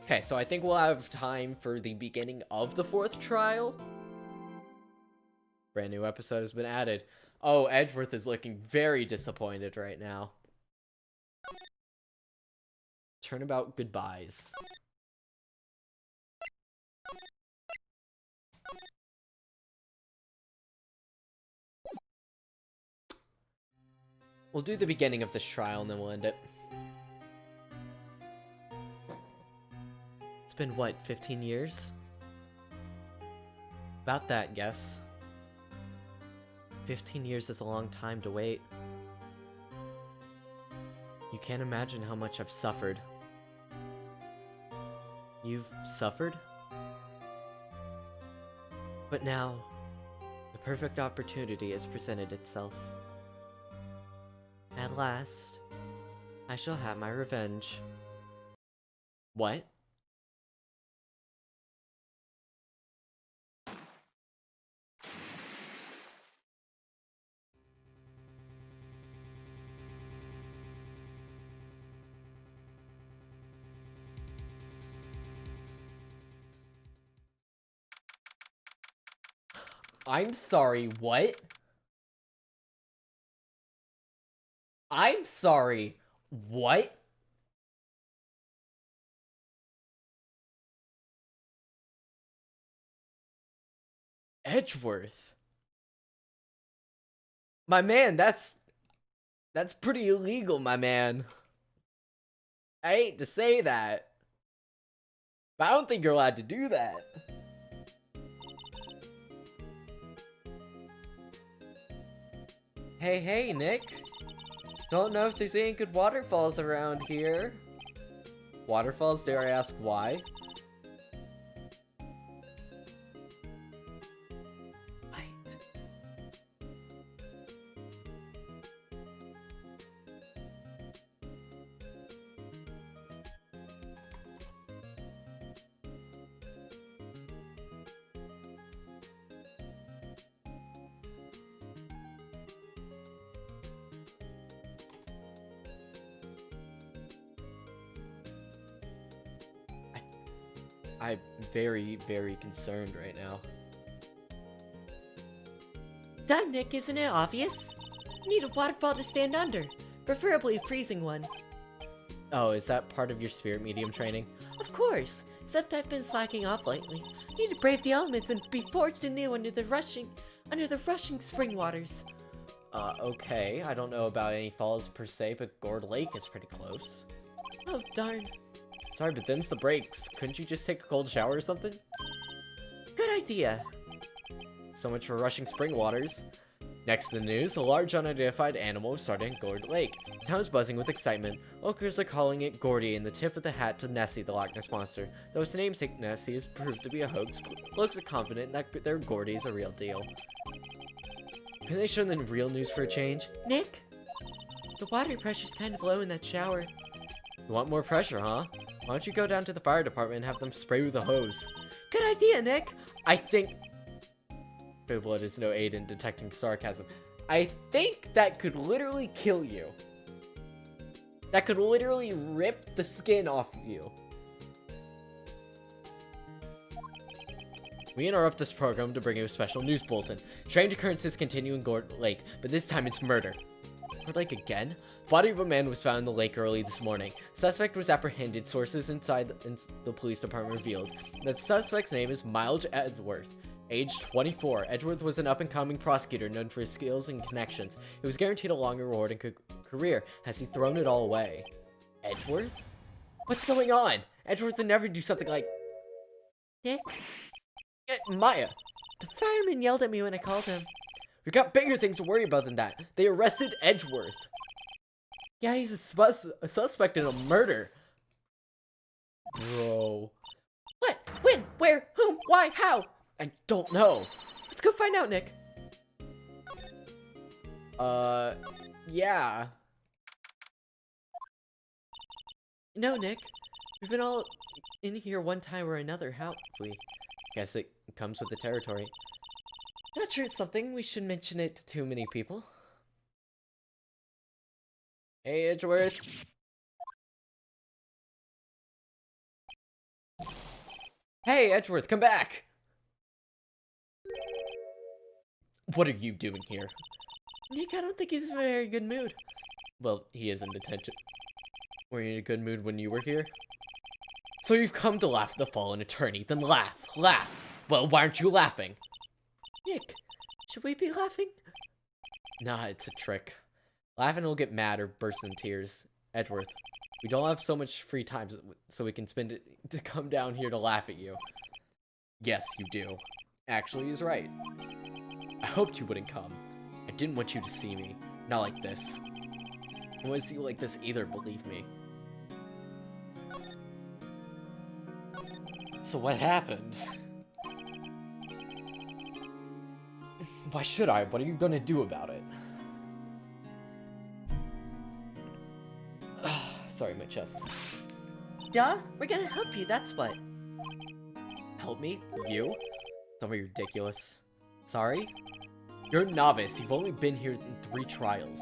S2: Okay, so I think we'll have time for the beginning of the 4th trial. Brand new episode has been added. Oh, Edgeworth is looking very disappointed right now. Turnabout goodbyes. We'll do the beginning of this trial and then we'll end it. It's been, what, 15 years? About that, yes. 15 years is a long time to wait. You can't imagine how much I've suffered. You've suffered? But now, the perfect opportunity has presented itself. At last, I shall have my revenge. What?
S1: I'm sorry, what? I'm sorry, what? Edgeworth. My man, that's pretty illegal, my man. I hate to say that, but I don't think you're allowed to do that. Hey, Nick. Don't know if there's any good waterfalls around here. Waterfalls, dare I ask why? Right. I'm very, very concerned right now.
S3: Duh, Nick, isn't it obvious? You need a waterfall to stand under, preferably a freezing one.
S1: Oh, is that part of your spirit medium training?
S3: Of course, except I've been slacking off lately. I need to brave the elements and be forged anew under the rushing spring waters.
S1: Okay. I don't know about any falls per se, but Gourd Lake is pretty close.
S3: Oh, darn.
S1: Sorry, but them's the breaks. Couldn't you just take a cold shower or something?
S3: Good idea.
S1: So much for rushing spring waters. Next in the news, a large unidentified animal started in Gourd Lake. The town is buzzing with excitement. Locals are calling it Gordy and the tip of the hat to Nessie, the Loch Ness Monster. Though its namesake Nessie has proved to be a hoax, locals are confident that their Gordy is a real deal. Can they show them real news for a change?
S3: Nick, the water pressure's kind of low in that shower.
S1: You want more pressure, huh? Why don't you go down to the fire department and have them spray with a hose?
S3: Good idea, Nick.
S1: I think... Good blood is no aid in detecting sarcasm. I think that could literally kill you. That could literally rip the skin off of you. We interrupt this program to bring you a special news bulletin. Strange occurrences continue in Gourd Lake, but this time it's murder. Gourd Lake again? Body of a man was found in the lake early this morning. Suspect was apprehended. Sources inside the police department revealed that the suspect's name is Miles Edgeworth, age 24. Edgeworth was an up-and-coming prosecutor known for his skills and connections. He was guaranteed a long reward and career. Has he thrown it all away? Edgeworth? What's going on? Edgeworth would never do something like...
S3: Nick?
S1: Maya!
S3: The fireman yelled at me when I called him.
S1: We've got bigger things to worry about than that. They arrested Edgeworth. Yeah, he's a suspect in a murder. Bro.
S3: What? When? Where? Whom? Why? How?
S1: I don't know.
S3: Let's go find out, Nick.
S1: Yeah.
S3: No, Nick. We've been all in here one time or another, have we?
S1: Guess it comes with the territory.
S3: Not sure it's something we should mention it to too many people.
S1: Hey, Edgeworth. Hey, Edgeworth, come back! What are you doing here?
S3: Nick, I don't think he's in a very good mood.
S1: Well, he is in detention. Were you in a good mood when you were here? So you've come to laugh at the fallen attorney, then laugh, laugh! Well, why aren't you laughing?
S3: Nick, should we be laughing?
S1: Nah, it's a trick. Laughing will get mad or burst in tears. Edgeworth, we don't have so much free time so we can spend it to come down here to laugh at you. Yes, you do. Actually, he's right. I hoped you wouldn't come.
S2: I didn't want you to see me. Not like this. I don't want to see you like this either, believe me.
S1: So what happened? Why should I? What are you gonna do about it? Sorry, my chest.
S3: Duh, we're gonna help you, that's what.
S2: Help me? You? Don't be ridiculous. Sorry? You're a novice. You've only been here in 3 trials.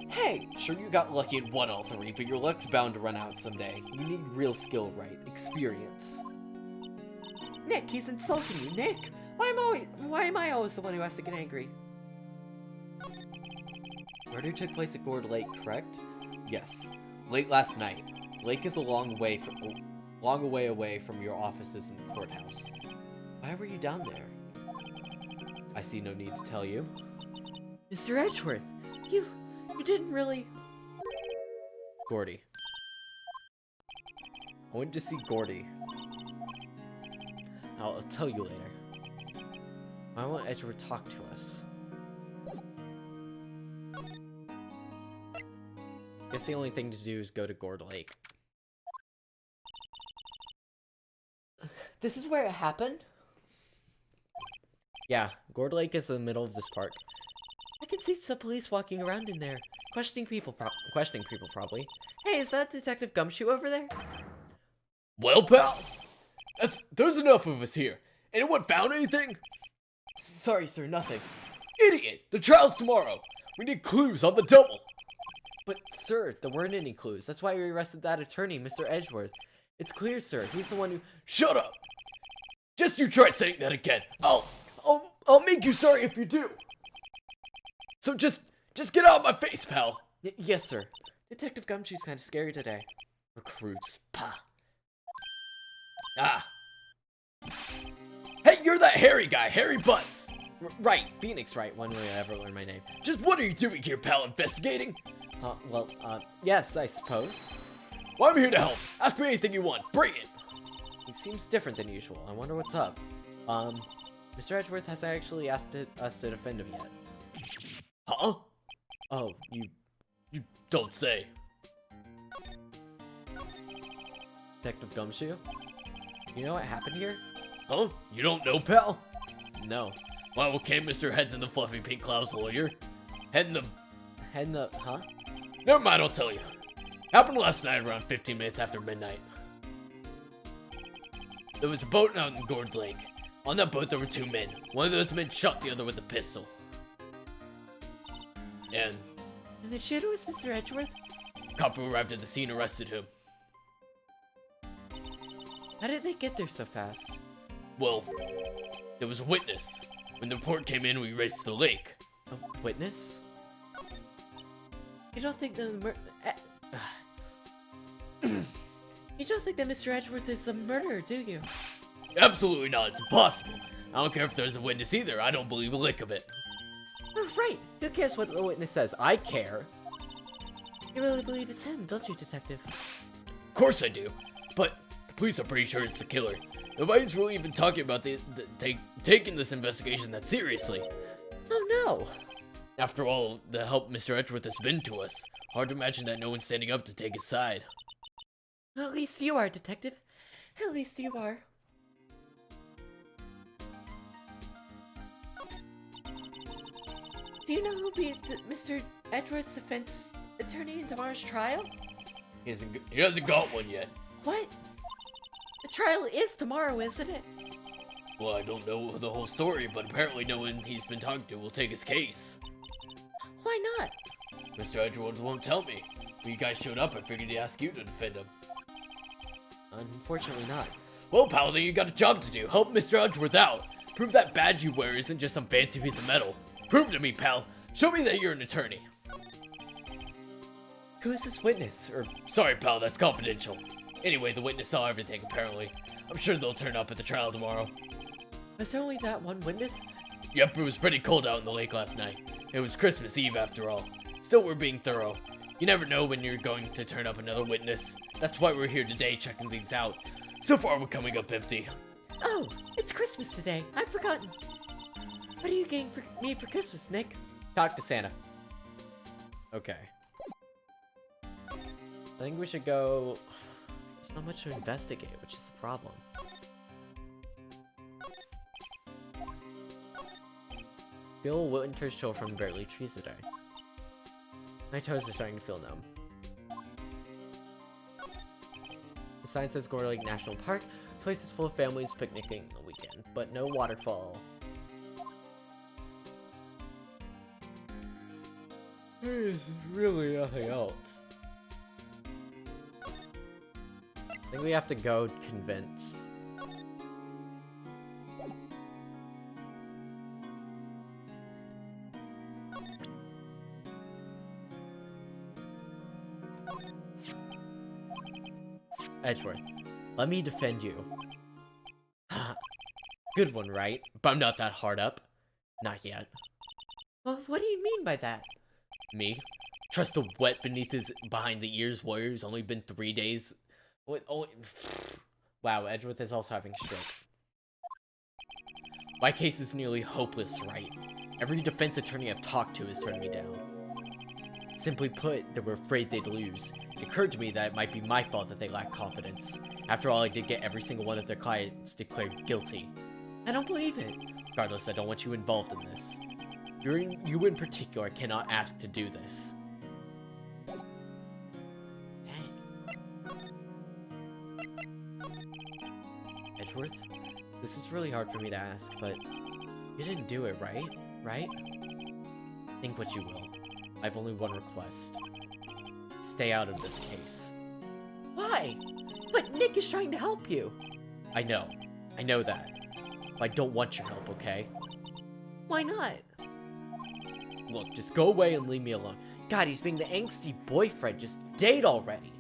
S1: Hey, sure you got lucky in 1 out of 3, but your luck's bound to run out someday. You need real skill, right? Experience.
S3: Nick, he's insulting you, Nick! Why am I always the one who has to get angry?
S1: Murder took place at Gourd Lake, correct? Yes. Late last night. Lake is a long way away from your offices in the courthouse. Why were you down there? I see no need to tell you.
S3: Mr. Edgeworth, you didn't really...
S2: Gordy. I went to see Gordy.
S1: I'll tell you later. I want Edgeworth to talk to us.
S2: Guess the only thing to do is go to Gourd Lake.
S3: This is where it happened?
S2: Yeah, Gourd Lake is in the middle of this park.
S3: I can see some police walking around in there, questioning people probably. Hey, is that Detective Gumshoe over there?
S1: Well, pal, there's enough of us here. Anyone found anything? Sorry, sir, nothing. Idiot! The trial's tomorrow. We need clues on the double.
S2: But, sir, there weren't any clues. That's why we arrested that attorney, Mr. Edgeworth. It's clear, sir. He's the one who—
S1: Shut up! Just you try saying that again. I'll make you sorry if you do. So just get out of my face, pal.
S2: Yes, sir. Detective Gumshoe's kind of scary today.
S1: Recruits. Pah. Ah. Hey, you're that hairy guy, Hairy Butts.
S2: Right, Phoenix Wright, when will I ever learn my name?
S1: Just what are you doing here, pal? Investigating?
S2: Yes, I suppose.
S1: Well, I'm here to help. Ask me anything you want. Bring it.
S2: He seems different than usual. I wonder what's up. Mr. Edgeworth hasn't actually asked us to defend him yet.
S1: Huh?
S2: Oh,
S1: You don't say.
S2: Detective Gumshoe? You know what happened here?
S1: Huh? You don't know, pal?
S2: No.
S1: Well, okay, Mr. Heads in the Fluffy Pink Clouds lawyer.
S2: Huh?
S1: Never mind, I'll tell you. Happened last night around 15 minutes after midnight. There was a boat out in Gourd Lake. On that boat there were 2 men. One of those men shot the other with a pistol. And
S3: the shooter was Mr. Edgeworth?
S1: cop who arrived at the scene arrested him.
S3: How did they get there so fast?
S1: Well, there was a witness. When the report came in, we raced to the lake.
S2: A witness?
S3: You don't think that you don't think that Mr. Edgeworth is a murderer, do you?
S1: Absolutely not. It's impossible. I don't care if there's a witness either. I don't believe a lick of it.
S3: Oh, right.
S2: Who cares what the witness says? I care.
S3: You really believe it's him, don't you, Detective?
S1: Of course I do. But the police are pretty sure it's the killer. Nobody's really even talking about taking this investigation that seriously.
S3: Oh, no.
S1: After all, the help Mr. Edgeworth has been to us. Hard to imagine that no one's standing up to take his side.
S3: Well, at least you are, Detective. At least you are. Do you know who'll be Mr. Edgeworth's defense attorney in tomorrow's trial?
S1: He hasn't got one yet.
S3: What? The trial is tomorrow, isn't it?
S1: Well, I don't know the whole story, but apparently no one he's been talking to will take his case.
S3: Why not?
S1: Mr. Edgeworth won't tell me. When you guys showed up, I figured he'd ask you to defend him.
S2: Unfortunately not.
S1: Well, pal, then you got a job to do. Help Mr. Edgeworth out. Prove that badge you wear isn't just some fancy piece of metal. Prove to me, pal. Show me that you're an attorney.
S2: Who is this witness?
S1: Sorry, pal, that's confidential. Anyway, the witness saw everything, apparently. I'm sure they'll turn up at the trial tomorrow.
S2: Was there only that one witness?
S1: Yep, it was pretty cold out in the lake last night. It was Christmas Eve after all. Still, we're being thorough. You never know when you're going to turn up another witness. That's why we're here today checking things out. So far, we're coming up empty.
S3: Oh, it's Christmas today. I'd forgotten. What are you getting for me for Christmas, Nick?
S2: Talk to Santa. Okay. I think we should go... There's not much to investigate, which is the problem. Feel winter's chill from barely trees today. My toes are starting to feel numb. The sign says Gourd Lake National Park. The place is full of families picnicking the weekend, but no waterfall. There's really nothing else. I think we have to go convince. Edgeworth, let me defend you. Good one, right? But I'm not that hard up. Not yet.
S3: Well, what do you mean by that?
S2: Me? Trust a wet behind the ears warrior who's only been 3 days. Wow, Edgeworth is also having a stroke. My case is nearly hopeless, right? Every defense attorney I've talked to has turned me down. Simply put, they were afraid they'd lose. It occurred to me that it might be my fault that they lacked confidence. After all, I did get every single one of their clients declared guilty.
S3: I don't believe it.
S2: Regardless, I don't want you involved in this. You in particular cannot ask to do this. Edgeworth, this is really hard for me to ask, but you didn't do it, right? Right? Think what you will. I have only one request. Stay out of this case.
S3: Why? But Nick is trying to help you.
S2: I know that. But I don't want your help, okay?
S3: Why not?
S2: Look, just go away and leave me alone. God, he's being the angsty boyfriend. Just date already.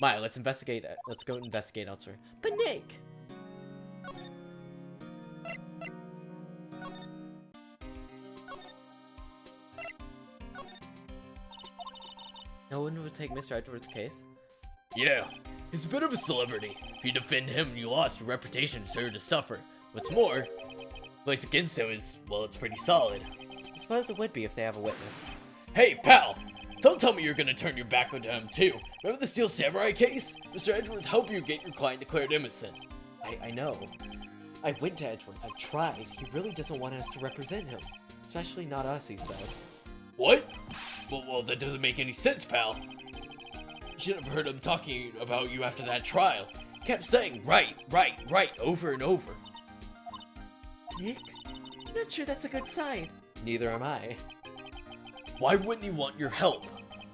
S2: Maya, let's investigate. Let's go investigate elsewhere.
S3: But Nick!
S2: No one would take Mr. Edgeworth's case?
S4: Yeah, he's a bit of a celebrity. If you defend him, you lost, your reputation is sure to suffer. What's more, the place against him is, well, it's pretty solid.
S2: I suppose it would be if they have a witness.
S4: Hey, pal! Don't tell me you're gonna turn your back on him, too. Remember the Steel Samurai case? Mr. Edgeworth helped you get your client declared innocent.
S2: I know. I went to Edgeworth. I tried. He really doesn't want us to represent him. Especially not us, he said.
S4: What? Well, that doesn't make any sense, pal. You should have heard him talking about you after that trial. He kept saying, right, over and over.
S3: Nick? I'm not sure that's a good sign.
S2: Neither am I.
S4: Why wouldn't he want your help?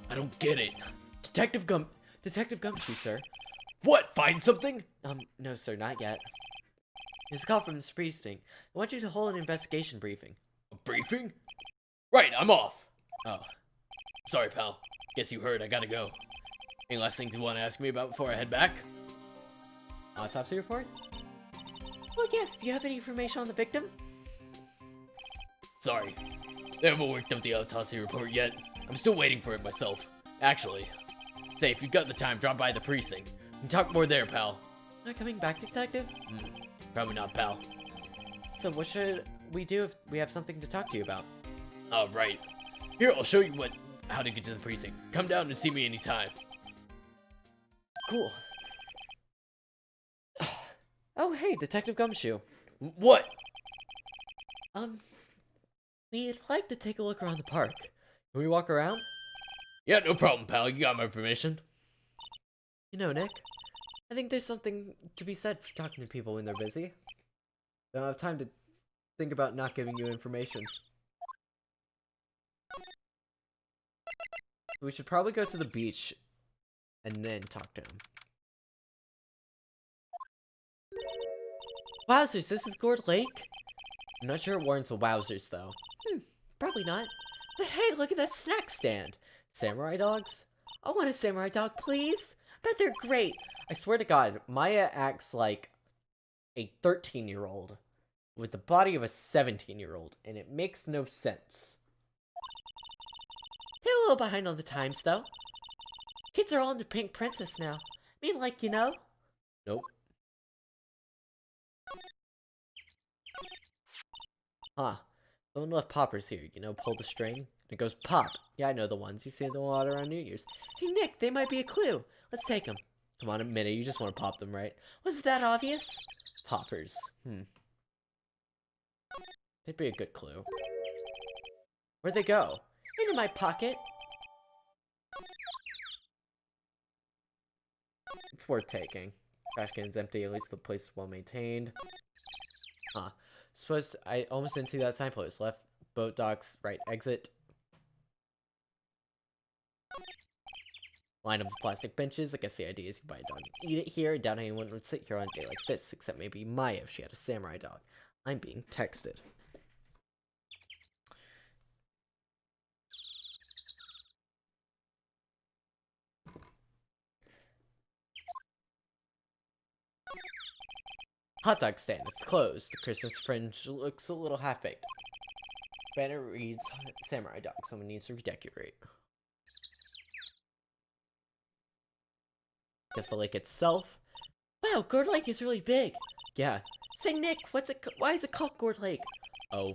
S4: I don't get it.
S2: Detective Gumshoe, sir.
S4: What, find something?
S2: No, sir, not yet. There's a call from the precinct. I want you to hold an investigation briefing.
S4: A briefing? Right, I'm off.
S2: Oh.
S4: Sorry, pal. Guess you heard, I gotta go. Any last things you want to ask me about before I head back?
S2: Autopsy report?
S3: Well, yes. Do you have any information on the victim?
S4: Sorry. They haven't worked up the autopsy report yet. I'm still waiting for it myself. Actually, say, if you've got the time, drop by the precinct. We can talk more there, pal.
S2: Not coming back, detective?
S4: Probably not, pal.
S2: So what should we do if we have something to talk to you about?
S4: Right. Here, I'll show you how to get to the precinct. Come down and see me anytime.
S2: Cool. Oh, hey, Detective Gumshoe.
S4: What?
S3: We'd like to take a look around the park.
S2: Can we walk around?
S4: Yeah, no problem, pal. You got my permission.
S2: You know, Nick, I think there's something to be said for talking to people when they're busy. They don't have time to think about not giving you information. We should probably go to the beach and then talk to him.
S3: Wowzers, this is Gourd Lake?
S2: I'm not sure it warrants a wowzers, though.
S3: Probably not. But hey, look at that snack stand.
S2: Samurai dogs?
S3: I want a samurai dog, please. Bet they're great.
S2: I swear to God, Maya acts like a 13-year-old with the body of a 17-year-old, and it makes no sense.
S3: They're a little behind on the times, though. Kids are all into Pink Princess now. I mean, like, you know?
S2: Nope. Huh. Someone left poppers here, you know, pull the string, and it goes pop. Yeah, I know the ones. You see them a lot around New Year's.
S3: Hey, Nick, they might be a clue. Let's take them.
S2: Come on, admit it, you just want to pop them, right?
S3: Was that obvious?
S2: Poppers. They'd be a good clue. Where'd they go?
S3: Into my pocket.
S2: It's worth taking. Trash can's empty, at least the place is well maintained. Huh. Suppose I almost didn't see that signpost. Left boat docks, right exit. Line of plastic benches. I guess the idea is you buy a dog and eat it here. I doubt anyone would sit here on a day like this, except maybe Maya if she had a samurai dog. I'm being texted. Hot dog stand. It's closed. The Christmas fringe looks a little half-baked. Banner reads, Samurai dog. Someone needs to redecorate. Guess the lake itself.
S3: Wow, Gourd Lake is really big.
S2: Yeah.
S3: Say, Nick, why is it called Gourd Lake?
S2: Oh.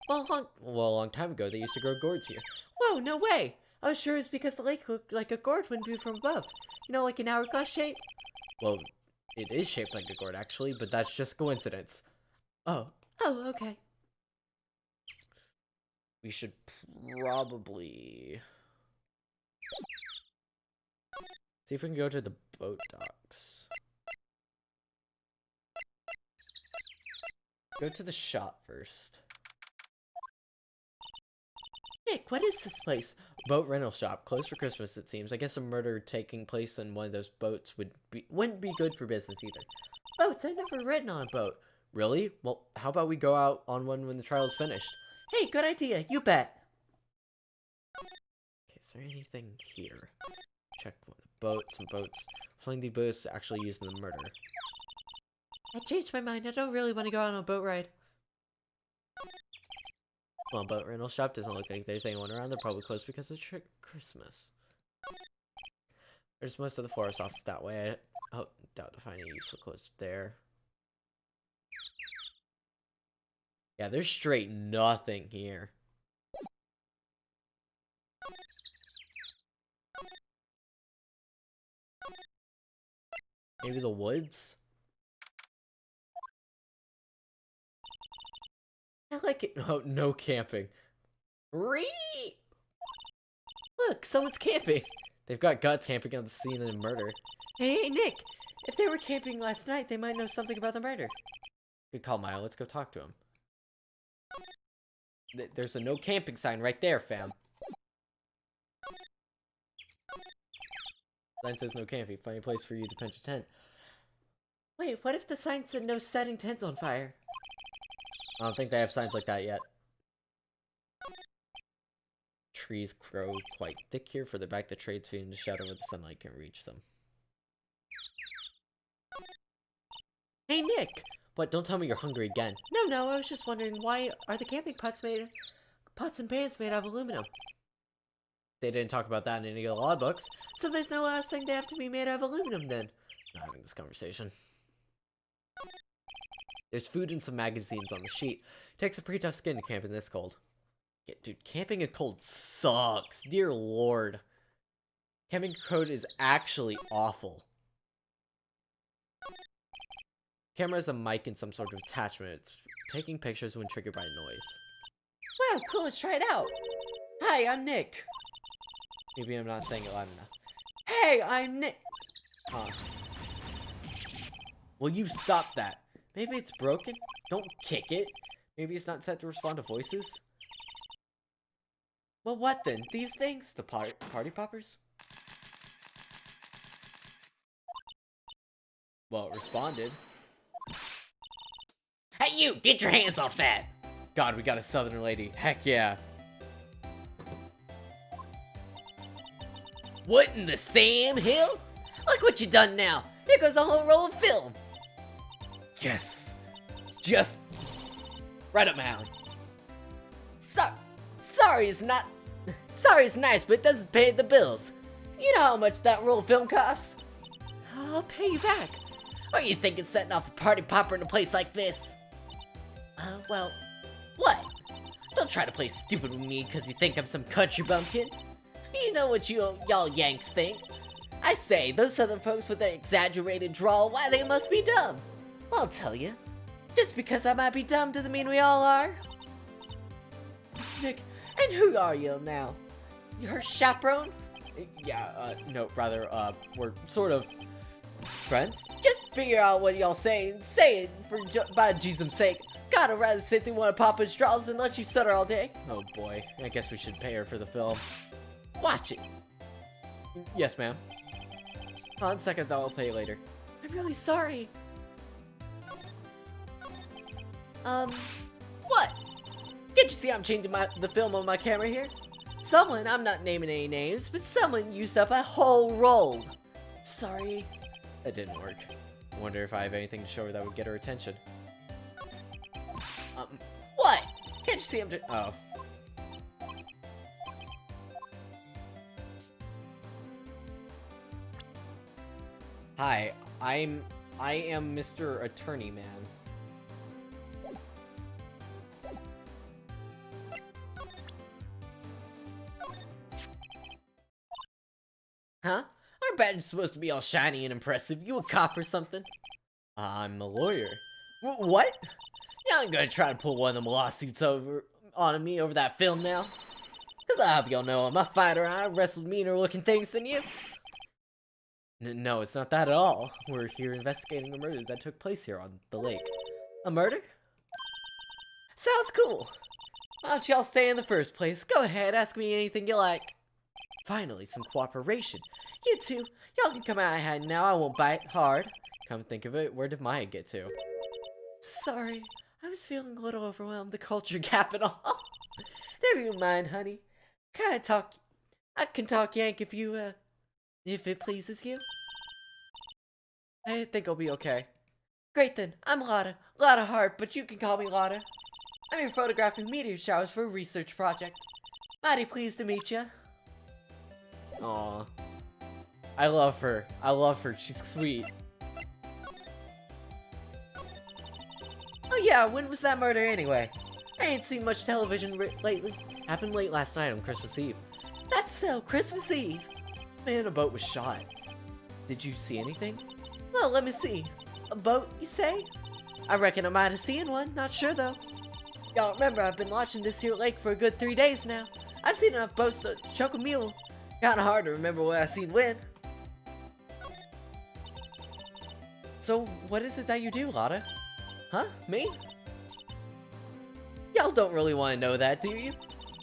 S3: Well,
S2: A long time ago, they used to grow gourds here.
S3: whoa, no way. I was sure it's because the lake looked like a gourd when viewed from above. You know, like an hourglass shape?
S2: Well, it is shaped like a gourd, actually, but that's just coincidence.
S3: Oh, okay.
S2: We should probably see if we can go to the boat docks. Go to the shop first.
S3: Nick, what is this place?
S2: Boat rental shop, closed for Christmas it seems. I guess a murder taking place in one of those boats wouldn't be good for business either.
S3: Boats, I've never ridden on a boat.
S2: Really? Well, how about we go out on one when the trial is finished?
S3: Hey, good idea, you bet.
S2: Okay, is there anything here? Check one of the boats. Flying the boats actually used in the murder.
S3: I changed my mind, I don't really want to go on a boat ride.
S2: Well, boat rental shop doesn't look like there's anyone around. They're probably closed because of Christmas. There's most of the forest off that way. Oh, doubt to find any useful clothes there. Yeah, there's straight nothing here. Maybe the woods?
S3: I like it.
S2: Oh, no camping.
S3: Look, someone's camping.
S2: They've got guts camping on the scene of the murder.
S3: Hey, Nick, if they were camping last night, they might know something about the murder.
S2: Good call, Maya. Let's go talk to him. There's a no camping sign right there, fam. Sign says no camping. Find a place for you to pitch a tent.
S3: Wait, what if the sign said no setting tents on fire?
S2: I don't think they have signs like that yet. Trees grow quite thick here. Further back, the trades feed into shadow where the sunlight can reach them.
S3: Hey, Nick!
S2: What? Don't tell me you're hungry again.
S3: No, I was just wondering, why are the camping pots and pans made out of aluminum?
S2: They didn't talk about that in any of the law books.
S3: So there's no last thing they have to be made out of aluminum then?
S2: Not having this conversation. There's food and some magazines on the sheet. Takes a pretty tough skin to camp in this cold. Yeah, dude, camping in cold sucks. Dear lord. Camping in cold is actually awful. Camera has a mic and some sort of attachment. It's taking pictures when triggered by a noise.
S3: Wow, cool, let's try it out. Hi, I'm Nick.
S2: Maybe I'm not saying it loud enough.
S3: Hey, I'm Nick.
S2: Huh. Will you stop that? Maybe it's broken? Don't kick it. Maybe it's not set to respond to voices?
S3: Well, what then? These things?
S2: The party poppers? Well, it responded.
S3: Hey, you! Get your hands off that!
S2: God, we got a southern lady. Heck yeah.
S3: What in the Sam Hill? Look what you done now! There goes a whole roll of film!
S2: Yes. Just right up my alley.
S3: Sorry is nice, but it doesn't pay the bills. You know how much that roll of film costs? I'll pay you back. What are you thinking setting off a party popper in a place like this? Well, what? Don't try to play stupid with me because you think I'm some country bumpkin. You know what y'all Yanks think. I say, those southern folks with their exaggerated drawl, why they must be dumb. Well, I'll tell you. Just because I might be dumb doesn't mean we all are. Nick, and who are you now? You her chaperone?
S2: Yeah, no, rather, we're sort of friends.
S3: Just figure out what y'all saying. Say it for by Jesus' sake. Gotta rather sit through one of Papa's draws than let you stutter all day.
S2: Oh boy, I guess we should pay her for the film.
S3: Watch it.
S2: Yes, ma'am. On second thought, I'll pay later.
S3: I'm really sorry. What? Can't you see I'm changing the film on my camera here? Someone, I'm not naming any names, but someone used up a whole roll. Sorry.
S2: That didn't work. I wonder if I have anything to show her that would get her attention.
S3: What? Can't you see I'm
S2: Oh. Hi, I am Mr. Attorney Man.
S3: Huh? Our badge is supposed to be all shiny and impressive. You a cop or something?
S2: I'm a lawyer.
S3: What? You ain't gonna try to pull one of them lawsuits on me over that film now? Cause I hope y'all know I'm a fighter and I wrestled meaner looking things than you.
S2: No, it's not that at all. We're here investigating a murder that took place here on the lake.
S3: A murder? Sounds cool. Why don't y'all stay in the first place? Go ahead, ask me anything you like.
S2: Finally, some cooperation.
S3: You two, y'all can come out ahead now. I won't bite hard.
S2: Come think of it, where did Maya get to?
S3: Sorry, I was feeling a little overwhelmed. The culture gap and all. Never you mind, honey. I can talk Yank if it pleases you.
S2: I think I'll be okay.
S3: Great then. I'm Lotta. Lotta Hart, but you can call me Lotta. I'm here photographing meteor showers for a research project. Mighty pleased to meet ya.
S2: Aw. I love her. I love her. She's sweet.
S3: Oh yeah, when was that murder anyway? I ain't seen much television lately.
S2: Happened late last night on Christmas Eve.
S3: That's so, Christmas Eve.
S2: Man, a boat was shot. Did you see anything?
S3: Well, let me see. A boat, you say? I reckon I might have seen one, not sure though. Y'all remember I've been watching this here lake for a good 3 days now. I've seen enough boats to choke a mule. Kinda hard to remember what I seen when.
S2: So, what is it that you do, Lotta?
S3: Huh? Me? Y'all don't really want to know that, do you?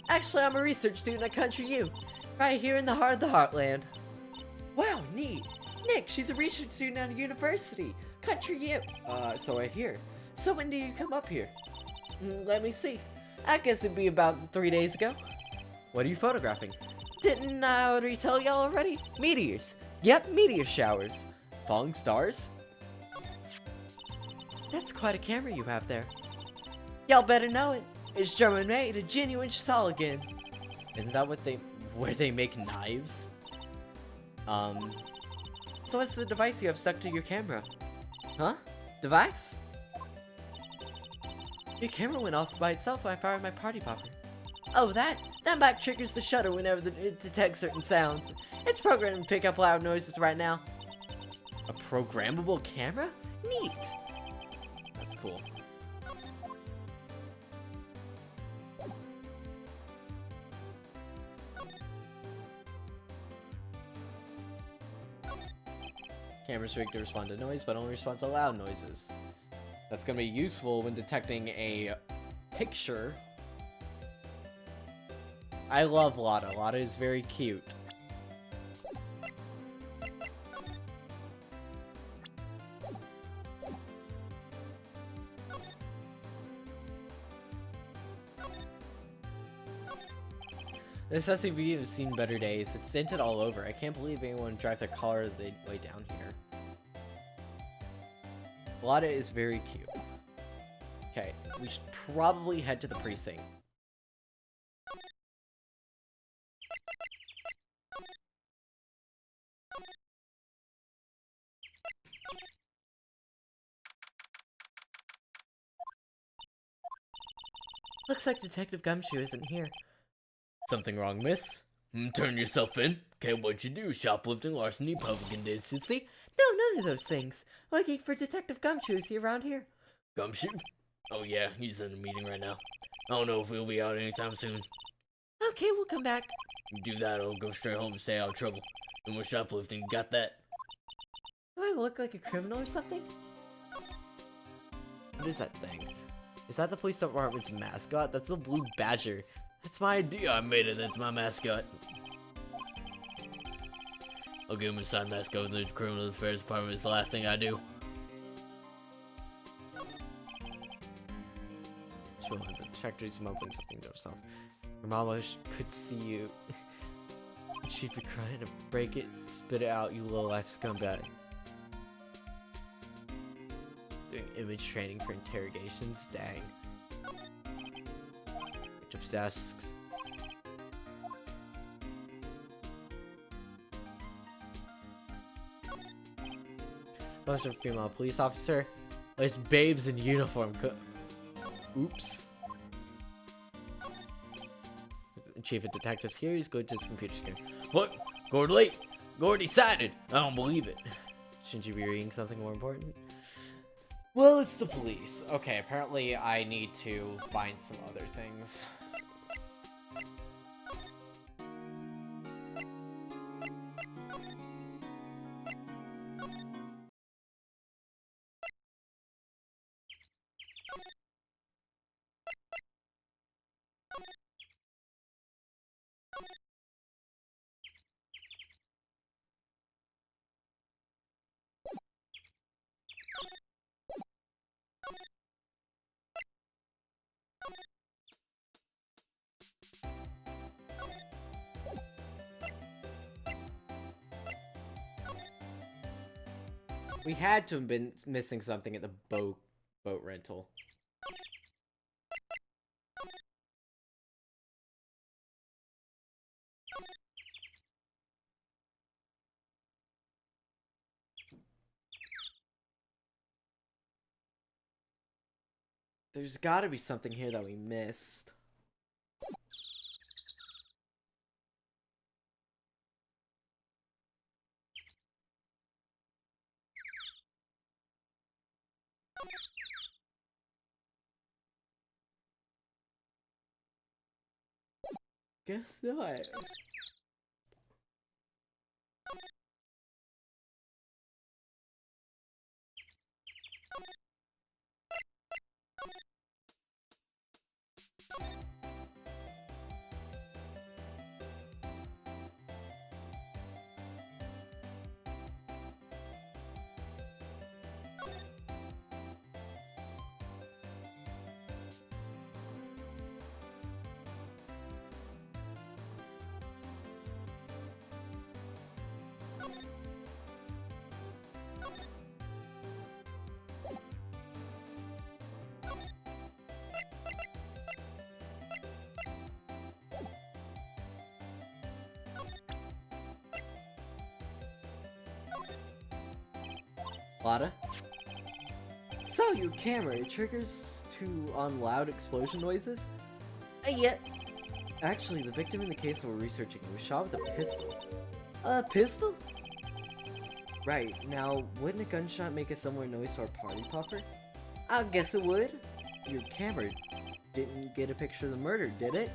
S3: Actually, I'm a research student at Country U, right here in the heart of the Heartland. Wow, neat. Nick, she's a research student at a university. Country U.
S2: So I hear.
S3: So when do you come up here? Let me see. I guess it'd be about 3 days ago.
S2: What are you photographing?
S3: Didn't I already tell y'all already? Meteors. Yep, meteor showers.
S2: Falling stars?
S3: That's quite a camera you have there. Y'all better know it. It's German made, a genuine Soligan.
S2: Isn't that where they make knives?
S3: So what's the device you have stuck to your camera? Huh? Device? Your camera went off by itself when I fired my party popper. Oh, that back triggers the shutter whenever it detects certain sounds. It's programmed to pick up loud noises right now.
S2: A programmable camera?
S3: Neat.
S2: That's cool. Camera's rigged to respond to noise, but only responds to loud noises. That's gonna be useful when detecting a picture. I love Lotta. Lotta is very cute. This SUV has seen better days. It's dented all over. I can't believe anyone would drive their car the way down here. Lotta is very cute. Okay, we should probably head to the precinct. Looks like Detective Gumshoe isn't here.
S4: Something wrong, miss? Turn yourself in. Okay, what'd you do? Shoplifting, larceny, public indecency?
S2: No, none of those things. Looking for Detective Gumshoe. Is he around here?
S4: Gumshoe? Oh yeah, he's in a meeting right now. I don't know if he'll be out anytime soon.
S2: Okay, we'll come back.
S4: You do that, I'll go straight home and stay out of trouble. No more shoplifting, got that?
S2: Do I look like a criminal or something?
S1: What is that thing? Is that the police department's mascot? That's the blue badger.
S4: That's my idea, I made it, that's my mascot. I'll give him a side mascot with the criminal affairs department. It's the last thing I do.
S1: Sure, the detective's mumbling something to herself. Your mama could see you. She'd be crying to break it, spit it out, you low-life scumbag. Doing image training for interrogations? Dang. Picked up desks. Bunch of female police officer. There's babes in uniform. Oops. Chief of detectives here. He's going to his computer screen.
S4: What? Gourd late? Gourd decided. I don't believe it.
S1: Shouldn't you be reading something more important? Well, it's the police. Okay, apparently I need to find some other things. We had to have been missing something at the boat rental. There's gotta be something here that we missed. Guess not. Lada? So, your camera, it triggers on loud explosion noises?
S3: Yep.
S1: Actually, the victim in the case that we're researching was shot with a pistol.
S3: A pistol?
S1: Right, now, wouldn't a gunshot make a similar noise to our party popper?
S3: I guess it would.
S1: Your camera didn't get a picture of the murder, did it?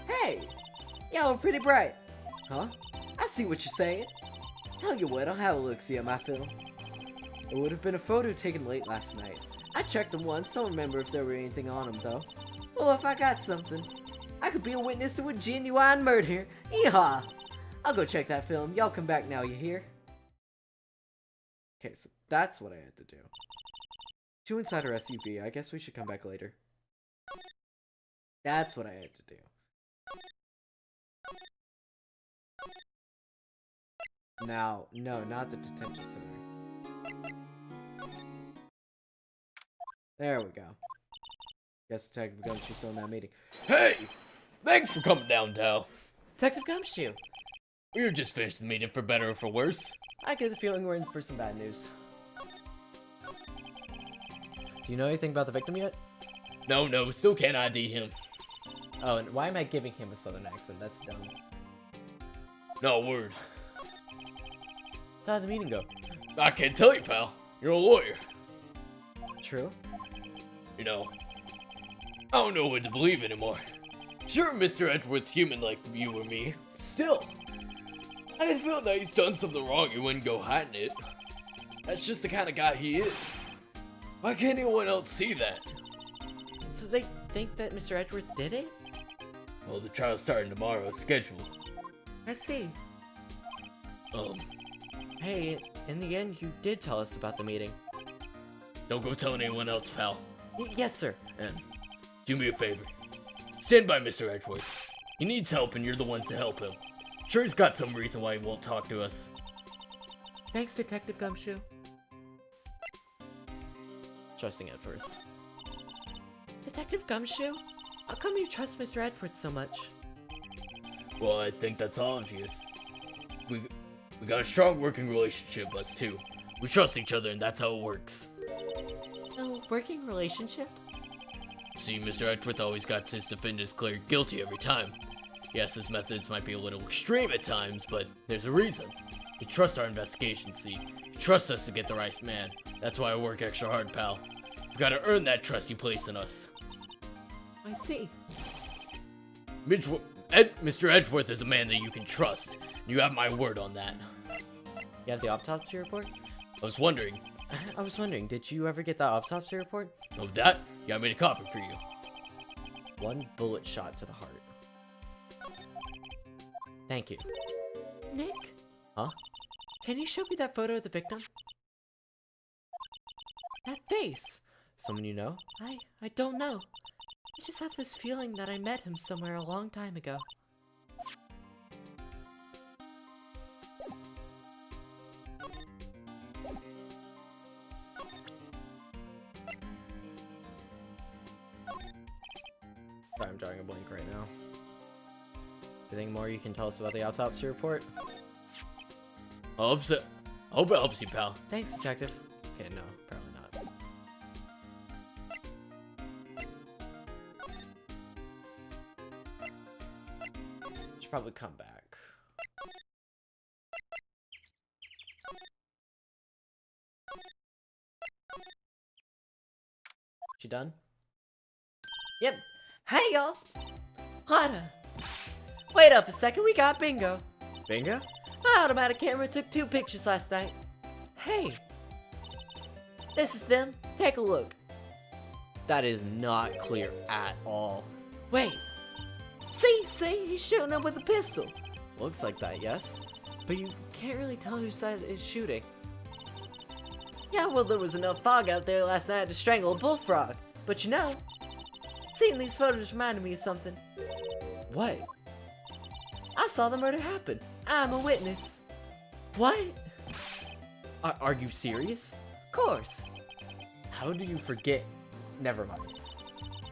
S3: Hey! Y'all are pretty bright.
S1: Huh?
S3: I see what you're saying. Tell you what, I'll have a look-see at my film.
S1: It would have been a photo taken late last night.
S3: I checked them once, don't remember if there were anything on them though. Well, if I got something, I could be a witness to a genuine murder. Yeehaw! I'll go check that film. Y'all come back now, you hear?
S1: Okay, so that's what I had to do. Two inside our SUV. I guess we should come back later. That's what I had to do. Now, no, not the detention center. There we go. Guess Detective Gumshoe's still in that meeting.
S4: Hey! Thanks for coming downtown.
S2: Detective Gumshoe!
S4: We were just finished the meeting, for better or for worse.
S2: I get the feeling we're in for some bad news.
S1: Do you know anything about the victim yet?
S4: No, still can't ID him.
S2: Oh, and why am I giving him a southern accent? That's dumb.
S4: No word.
S2: So how'd the meeting go?
S4: I can't tell you, pal. You're a lawyer.
S2: True?
S4: You know, I don't know what to believe anymore. Sure, Mr. Edgeworth's human like you or me. Still, I feel that he's done something wrong and wouldn't go hiding it. That's just the kind of guy he is. Why can't anyone else see that?
S2: So they think that Mr. Edgeworth did it?
S4: Well, the trial's starting tomorrow as scheduled.
S2: I see.
S4: Um,
S2: Hey, in the end, you did tell us about the meeting.
S4: don't go telling anyone else, pal.
S2: Yes, sir.
S4: And do me a favor. Stand by Mr. Edgeworth. He needs help and you're the ones to help him. Sure, he's got some reason why he won't talk to us.
S2: Thanks, Detective Gumshoe. Trusting at first. Detective Gumshoe? How come you trust Mr. Edgeworth so much?
S4: Well, I think that's obvious. We got a strong working relationship, us two. We trust each other and that's how it works.
S2: A working relationship?
S4: See, Mr. Edgeworth always got his defendants declared guilty every time. Yes, his methods might be a little extreme at times, but there's a reason. He trusts our investigation, see? He trusts us to get the right man. That's why I work extra hard, pal. We gotta earn that trust you place in us.
S2: I see.
S4: Mr. Edgeworth is a man that you can trust. You have my word on that.
S2: You have the autopsy report?
S4: I was wondering,
S2: did you ever get that autopsy report?
S4: of that? Yeah, I made a copy for you.
S2: One bullet shot to the heart. Thank you. Nick? Huh? Can you show me that photo of the victim? That face! Someone you know? I don't know. I just have this feeling that I met him somewhere a long time ago. Sorry, I'm drawing a blank right now. Anything more you can tell us about the autopsy report?
S4: I hope it helps you, pal.
S2: Thanks, Detective. Okay, no, probably not. Should probably come back. She done? Yep. Hey, y'all. Lana. Wait up a second, we got bingo. Bingo? My automatic camera took 2 pictures last night. Hey. This is them. Take a look. That is not clear at all. Wait. See, he's shooting them with a pistol. Looks like that, yes. But you can't really tell whose side is shooting. Yeah, well, there was enough fog out there last night to strangle a bullfrog. But you know, seeing these photos reminded me of something. What? I saw the murder happen. I'm a witness. What? Are you serious? Of course. How do you forget? Never mind.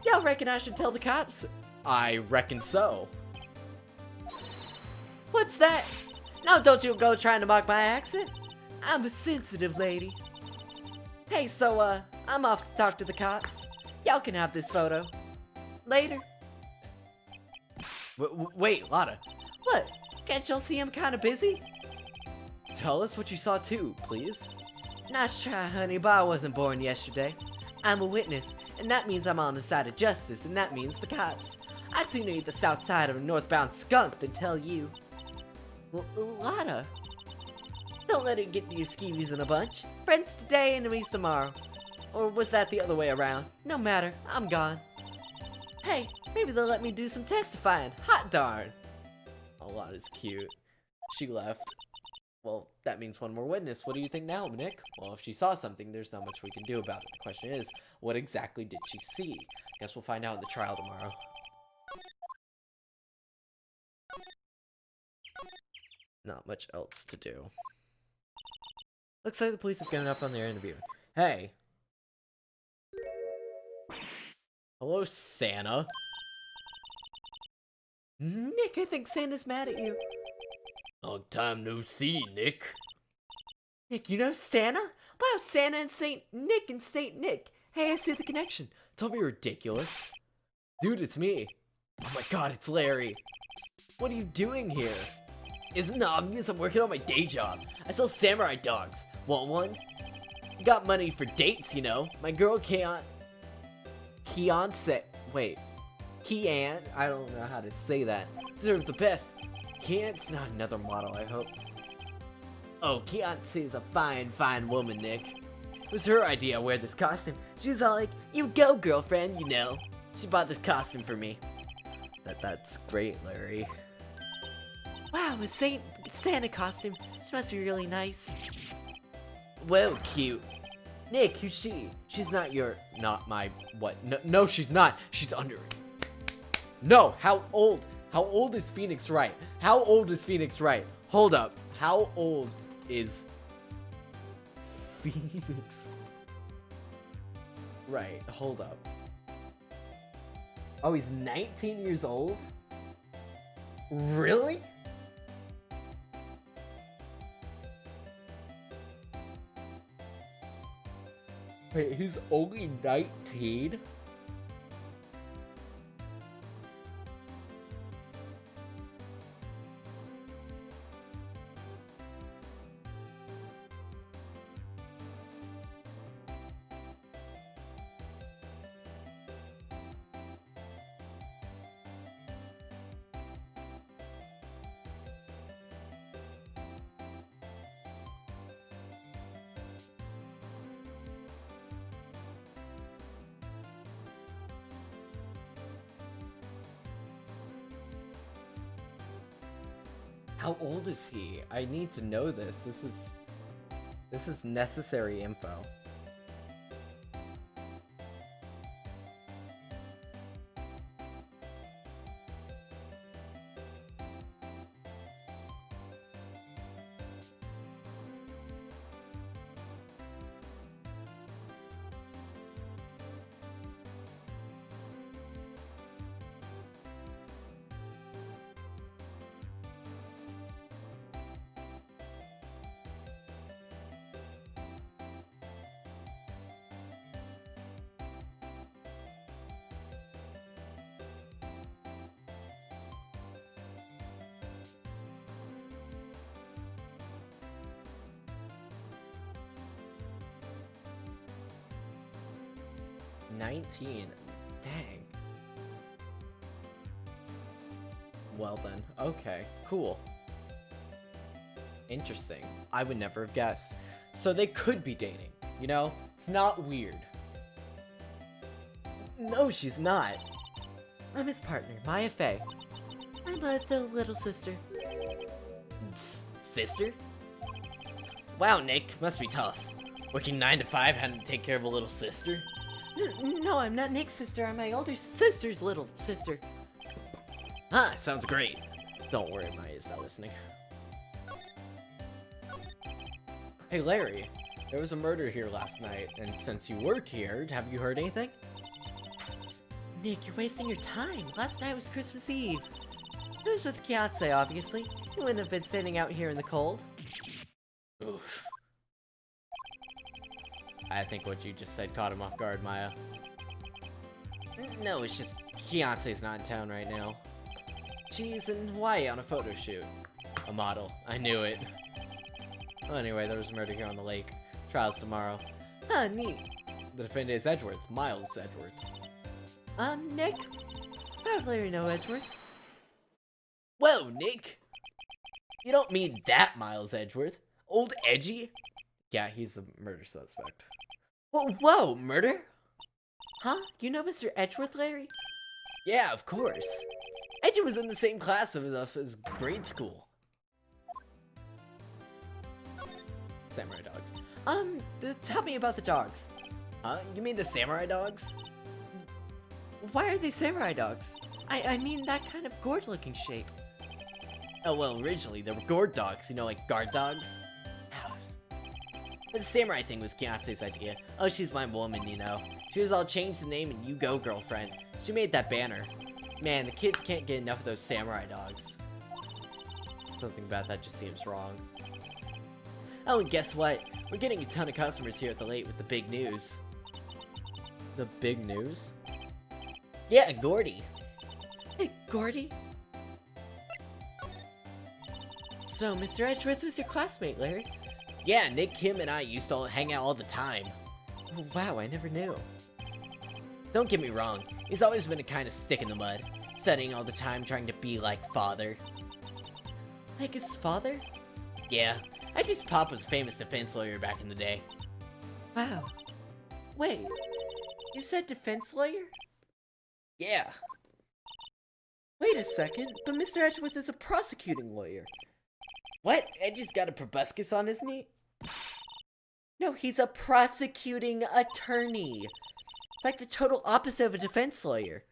S2: Y'all reckon I should tell the cops? I reckon so. What's that? Now don't you go trying to mock my accent. I'm a sensitive lady. Hey, so, I'm off to talk to the cops. Y'all can have this photo. Later. Wait, Lotta. What? Can't y'all see I'm kinda busy? Tell us what you saw too, please. Nice try, honey, but I wasn't born yesterday. I'm a witness, and that means I'm on the side of justice, and that means the cops. I'd sooner eat the south side of a northbound skunk than tell you. Lotta. Don't let it get to your skeevies in a bunch. Friends today, enemies tomorrow. Or was that the other way around? No matter, I'm gone. Hey, maybe they'll let me do some testifying. Hot darn. Oh, Lotta's cute. She left. Well, that means one more witness. What do you think now, Nick? Well, if she saw something, there's not much we can do about it. The question is, what exactly did she see? Guess we'll find out in the trial tomorrow. Not much else to do. Looks like the police have given up on their interview. Hey. Hello, Santa. Nick, I think Santa's mad at you.
S4: Long time no see, Nick.
S2: Nick, you know Santa? Wow, Santa and Saint Nick and Saint Nick. Hey, I see the connection. Don't be ridiculous. Dude, it's me. Oh my god, it's Larry. What are you doing here?
S3: Isn't it obvious? I'm working on my day job. I sell samurai dogs. Want one? Got money for dates, you know. My girl Kian,
S2: I don't know how to say that.
S3: deserves the best.
S2: Kian's not another model, I hope.
S3: Oh, Kiance's a fine woman, Nick. It was her idea to wear this costume. She was all like, you go, girlfriend, you know. She bought this costume for me.
S2: That's great, Larry.
S3: Wow, a Santa costume. This must be really nice. Whoa, cute.
S2: Nick, who's she? She's not my, what? No, she's not. She's under. No, how old? How old is Phoenix Wright? How old is Phoenix Wright? Hold up. How old is Phoenix Wright? Hold up. Oh, he's 19 years old? Really? Wait, he's only 19? How old is he? I need to know this. This is necessary info. $19. Dang. Well then, okay, cool. Interesting. I would never have guessed. So they could be dating, you know? It's not weird. No, she's not. I'm his partner, Maya Faye.
S3: I'm the little sister. Sister? Wow, Nick, must be tough. Working 9 to 5, having to take care of a little sister? No, I'm not Nick's sister. I'm my older sister's little sister.
S2: Huh, sounds great. Don't worry, Maya's not listening. Hey, Larry. There was a murder here last night, and since you work here, have you heard anything?
S3: Nick, you're wasting your time. Last night was Christmas Eve. It was with Kiatse, obviously. You wouldn't have been standing out here in the cold.
S2: Oof. I think what you just said caught him off guard, Maya.
S3: No, it's just
S2: Fiance's not in town right now. She's in Hawaii on a photo shoot. A model. I knew it. Well, anyway, there was a murder here on the lake. Trials tomorrow.
S3: ah, neat.
S2: The defendant is Edgeworth. Miles Edgeworth.
S3: Nick? How does Larry know Edgeworth?
S2: Whoa, Nick! You don't mean that Miles Edgeworth. Old Edgy? Yeah, he's a murder suspect.
S3: Whoa, murder? Huh? You know Mr. Edgeworth, Larry?
S2: Yeah, of course. Edgy was in the same class as grade school. Samurai dogs.
S3: Tell me about the dogs.
S2: Huh? You mean the samurai dogs?
S3: Why are they samurai dogs? I mean that kind of gourd-looking shape.
S2: Oh, well, originally they were gourd dogs, you know, like guard dogs. But the samurai thing was Kiatse's idea. Oh, she's my woman, you know. She was all changed the name and you go, girlfriend. She made that banner. Man, the kids can't get enough of those samurai dogs. Something about that just seems wrong. Oh, and guess what? We're getting a ton of customers here at the lake with the big news. The big news?
S3: Yeah, Gordy.
S2: Hey, Gordy. So, Mr. Edgeworth was your classmate, Larry?
S3: Yeah, Nick, Kim, and I used to hang out all the time.
S2: Oh, wow, I never knew.
S3: Don't get me wrong, he's always been a kind of stick in the mud, studying all the time trying to be like father.
S2: Like his father?
S3: Yeah, I just Pop was a famous defense lawyer back in the day.
S2: Wow. Wait, you said defense lawyer?
S3: Yeah.
S2: Wait a second, but Mr. Edgeworth is a prosecuting lawyer.
S3: What? Edge's got a proboscis on his knee?
S2: No, he's a prosecuting attorney. It's like the total opposite of a defense lawyer.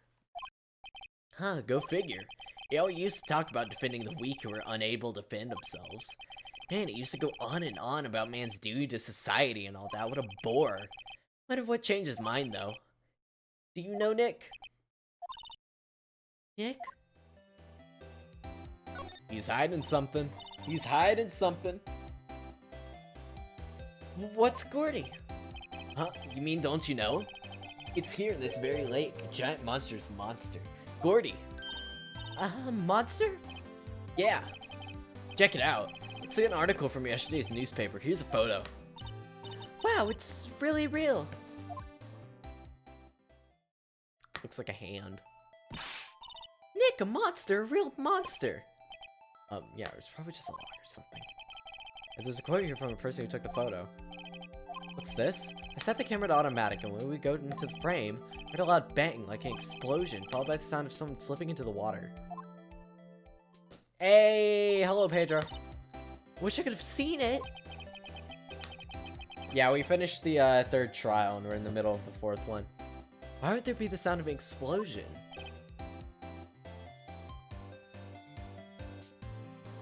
S3: Huh, go figure. He always used to talk about defending the weak who were unable to defend themselves. Man, he used to go on and on about man's duty to society and all that. What a bore. Wonder what changed his mind, though. Do you know Nick?
S2: Nick?
S1: He's hiding something. He's hiding something.
S2: What's Gordy?
S3: Huh? You mean don't you know? It's here in this very lake. A giant monster's monster. Gordy.
S2: Monster?
S3: Yeah. Check it out. It's an article from yesterday's newspaper. Here's a photo.
S2: Wow, it's really real.
S3: Looks like a hand.
S2: Nick, a monster, a real monster.
S1: Yeah, it was probably just a lie or something. There's a quote here from a person who took the photo. What's this? I set the camera to automatic, and when we go into the frame, I heard a loud bang, like an explosion, followed by the sound of someone slipping into the water. Hey, hello, Pedro.
S2: Wish I could have seen it.
S1: Yeah, we finished the third trial, and we're in the middle of the fourth one.
S2: Why would there be the sound of an explosion?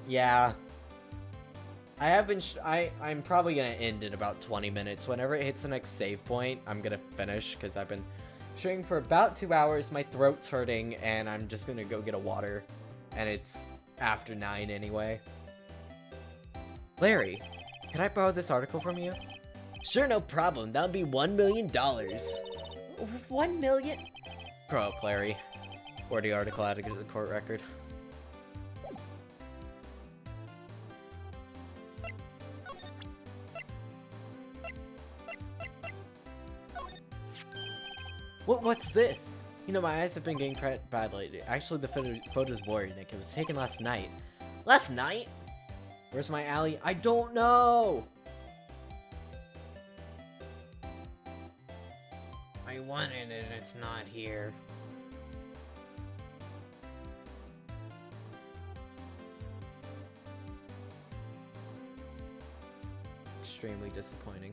S1: Yeah. I have been, I'm probably gonna end in about 20 minutes. Whenever it hits the next save point, I'm gonna finish, because I've been streaming for about 2 hours, my throat's hurting, and I'm just gonna go get a water. And it's after 9 anyway. Larry, can I borrow this article from you?
S3: Sure, no problem. That'll be $1 million.
S2: 1 million?
S1: Grow up, Larry. Or the article added to the court record. What's this? You know, my eyes have been getting bad lately. Actually, the photo's blurry, Nick. It was taken last night.
S3: Last night?
S1: Where's my alley? I don't know!
S3: I wanted it and it's not here.
S1: Extremely disappointing.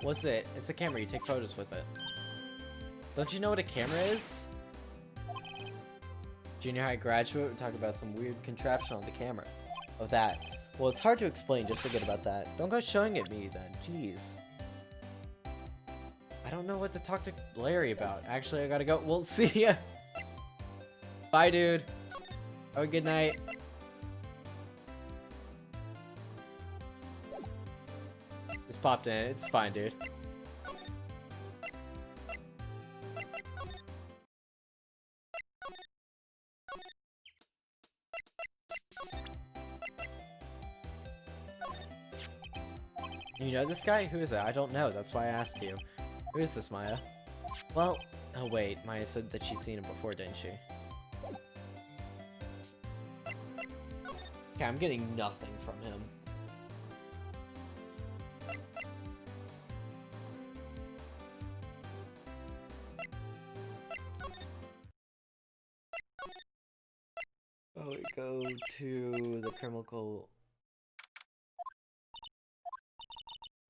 S1: What's it? It's a camera. You take photos with it. Don't you know what a camera is? Junior high graduate, we talked about some weird contraption on the camera. Of that. Well, it's hard to explain. Just forget about that. Don't go showing it me then. Jeez. I don't know what to talk to Larry about. Actually, I gotta go. We'll see ya. Bye, dude. Have a good night. Just popped in. It's fine, dude. You know this guy? Who is it? I don't know. That's why I asked you. Who is this, Maya? Well, oh wait. Maya said that she's seen him before, didn't she? Okay, I'm getting nothing from him. Oh, we go to the criminal...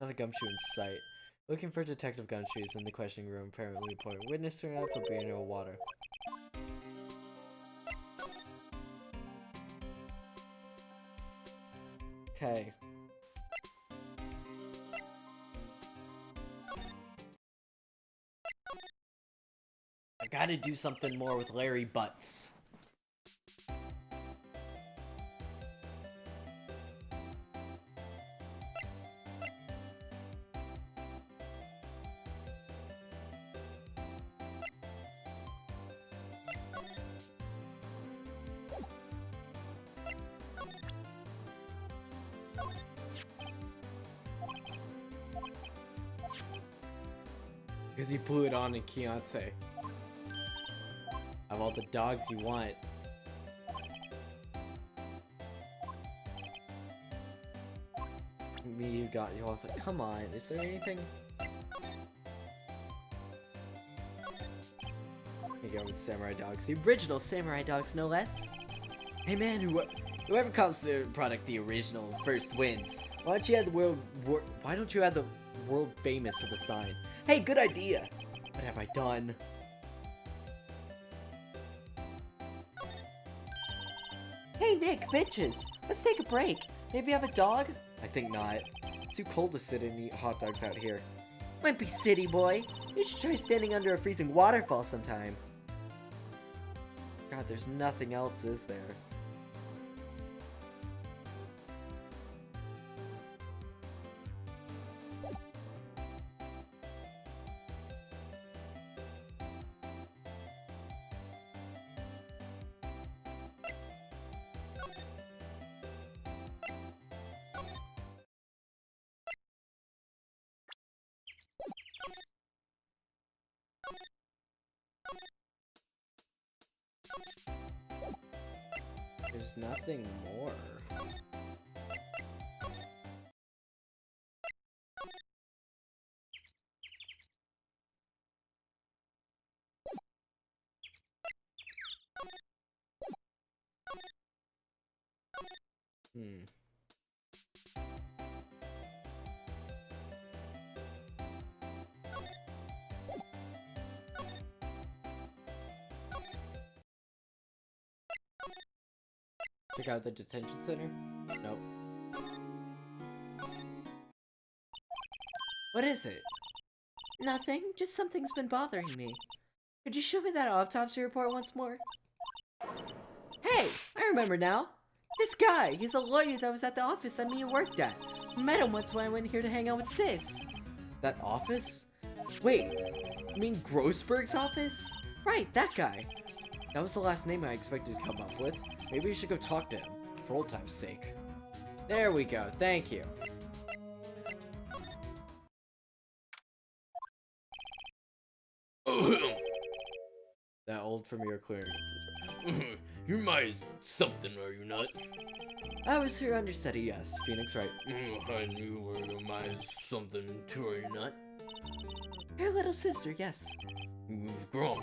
S1: Not a gumshoe in sight. Looking for Detective Gumshoes in the questioning room, apparently important. Witness turned up, but being in water. Okay.
S2: I gotta do something more with Larry Butts.
S1: Because you blew it on in Kiance. Of all the dogs you want. Me, you got you. I was like, come on, is there anything? You go with samurai dogs, the original samurai dogs, no less. Hey man, whoever calls the product the original first wins. Why don't you add the why don't you add the world famous to the sign? Hey, good idea. What have I done?
S3: Hey Nick, bitches, let's take a break. Maybe have a dog?
S1: I think not. It's too cold to sit and eat hot dogs out here.
S3: Might be city boy. You should try standing under a freezing waterfall sometime.
S1: God, there's nothing else, is there? There's nothing more. Check out the detention center? Nope.
S3: What is it? Nothing, just something's been bothering me. Could you show me that autopsy report once more? Hey, I remember now. This guy, he's a lawyer that was at the office that me worked at. Met him once when I went here to hang out with Sis.
S1: That office? Wait, you mean Grossberg's office?
S3: Right, that guy.
S1: That was the last name I expected to come up with. Maybe we should go talk to him, for old time's sake. There we go, thank you. That old familiar clearing.
S4: You're my something, are you not?
S1: I was her understudy, yes. Phoenix, right?
S4: I knew you were my something too, are you not?
S3: Your little sister, yes.
S4: You've grown.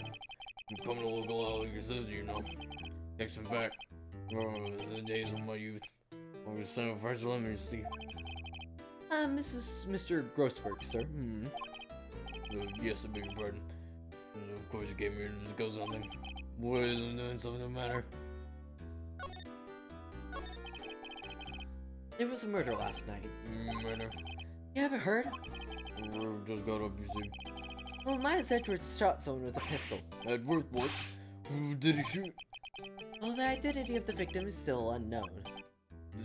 S4: You've come to look a lot like your sister, you know. Takes me back. The days of my youth. I was son of First Elementary.
S1: Mr. Grossberg, sir.
S4: Yes, I beg your pardon. Of course you came here to discuss something. What isn't doing something the matter?
S1: There was a murder last night.
S4: Murder?
S1: You haven't heard?
S4: Just got up, you see.
S1: Well, mine is Edgeworth shot someone with a pistol.
S4: Edgeworth, what? Who did he shoot?
S1: Well, the identity of the victim is still unknown.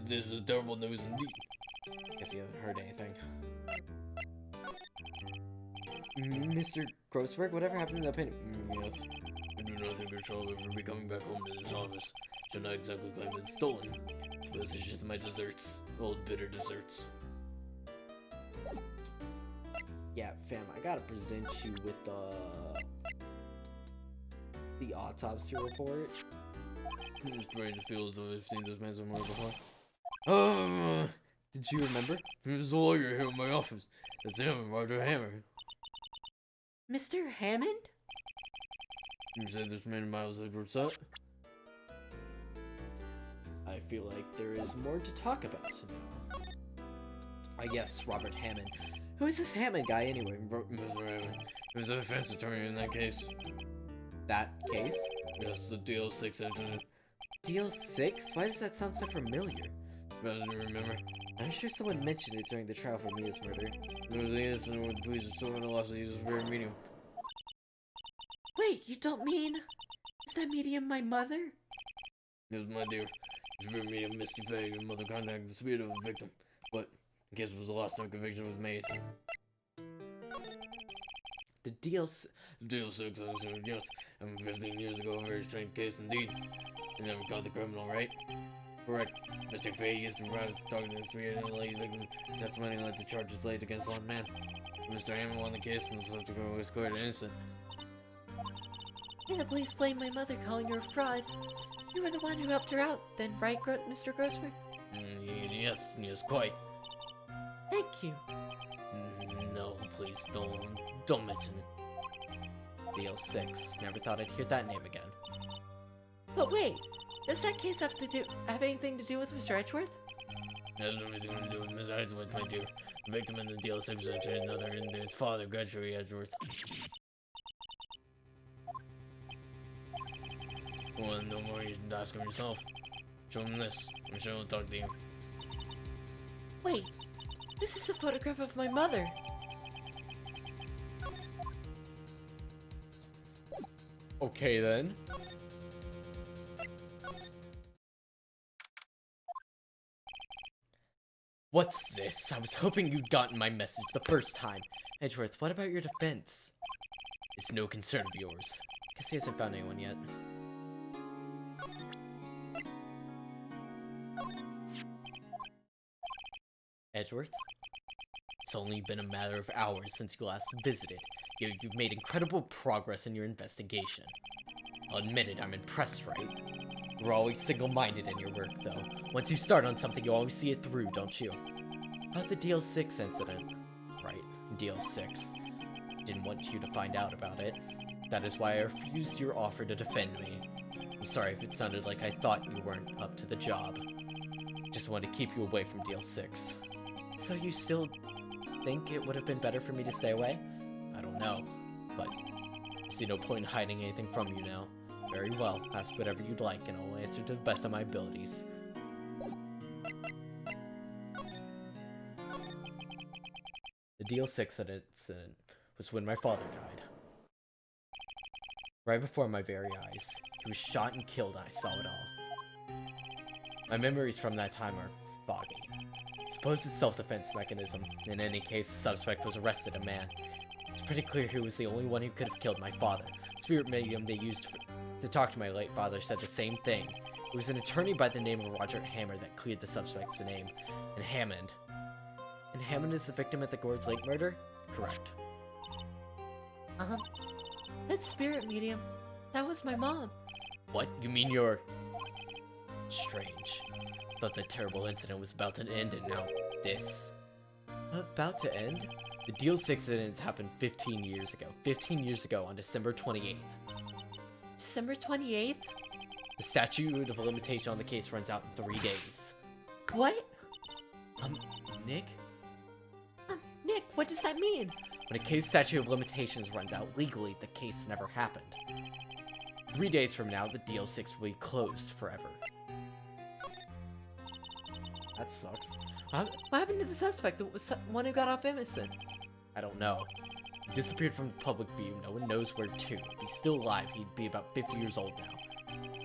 S4: This is terrible news indeed.
S1: Guess you haven't heard anything. Mr. Grossberg, whatever happened to that painting?
S4: Yes. I do not think I shall ever be coming back home to this office. Should not exactly claim it's stolen. Suppose it's just my desserts. Old bitter desserts.
S1: Yeah, fam, I gotta present you with the autopsy report.
S4: It's strange to feel as though I've seen this man somewhere before.
S1: Did you remember?
S4: There's a lawyer here in my office. It's him, Roger Hammer.
S3: Mr. Hammond?
S4: You said this man Miles Edwards up?
S1: I feel like there is more to talk about now. Yes, Robert Hammond. Who is this Hammond guy anyway?
S4: Mr. Hammond. He was a defense attorney in that case.
S1: That case?
S4: Yes, the DL6 incident.
S1: DL6? Why does that sound so familiar?
S4: Doesn't remember.
S2: I'm sure someone mentioned it during the trial for Mia's murder.
S4: There was the incident where the police were still in the loss of the spirit medium.
S3: Wait, you don't mean... Is that medium my mother?
S4: It was my dear. The spirit medium Misty Fang and mother contacted the spirit of a victim, but in case it was lost, no conviction was made.
S2: The deal...
S4: Deal 6, I was yes. 15 years ago, a very strange case indeed. They never caught the criminal, right? Correct. Mr. Fay used to rise talking to the spirit and lay victim. Testimony led to charges laid against one man. Mr. Hammond won the case and the subject was declared innocent.
S3: And the police blamed my mother, calling her a fraud. You were the one who helped her out, then, right, Mr. Grossberg?
S4: Yes, quite.
S3: Thank you.
S4: No, please, don't mention it.
S2: Deal 6. Never thought I'd hear that name again.
S3: But wait, does that case have anything to do with Mr. Edgeworth?
S4: It has everything to do with Miss Edgeworth, my dear. The victim in the deal 6 is actually another, and its father, Gregory Edgeworth. Well, no more, you should ask him yourself. Show him this. I'm sure he'll talk to you.
S3: Wait, this is a photograph of my mother.
S2: Okay then. What's this? I was hoping you'd gotten my message the first time. Edgeworth, what about your defense?
S4: It's no concern of yours.
S2: Guess he hasn't found anyone yet. Edgeworth?
S4: It's only been a matter of hours since you last visited, yet you've made incredible progress in your investigation. I'll admit it, I'm impressed, right?
S2: You're always single-minded in your work, though. Once you start on something, you always see it through, don't you? About the Deal 6 incident.
S4: Right,
S2: Deal 6. Didn't want you to find out about it. That is why I refused your offer to defend me. I'm sorry if it sounded like I thought you weren't up to the job. Just wanted to keep you away from Deal 6. So you still think it would have been better for me to stay away?
S4: I don't know, but
S2: I see no point in hiding anything from you now. Very well, ask whatever you'd like, and I'll answer to the best of my abilities. The Deal 6 incident was when my father died. Right before my very eyes. He was shot and killed, and I saw it all. My memories from that time are foggy. Suppose it's self-defense mechanism. In any case, the suspect was arrested, a man. It's pretty clear he was the only one who could have killed my father. The spirit medium they used to talk to my late father said the same thing. It was an attorney by the name of Roger Hammer that cleared the suspect's name. And Hammond. And Hammond is the victim of the Gourd's Lake murder? Correct.
S3: That spirit medium, that was my mom.
S2: What? You mean you're... Strange. Thought the terrible incident was about to end, and now this. About to end? The Deal 6 incidents happened 15 years ago. 15 years ago on December 28th.
S3: December 28th?
S2: The statute of limitation on the case runs out in 3 days.
S3: What?
S2: Nick?
S3: Nick, what does that mean?
S2: When a case statute of limitations runs out legally, the case never happened. 3 days from now, the Deal 6 will be closed forever. That sucks.
S3: What happened to the suspect, the one who got off innocent?
S2: I don't know. He disappeared from public view. No one knows where to. If he's still alive, he'd be about 50 years old now.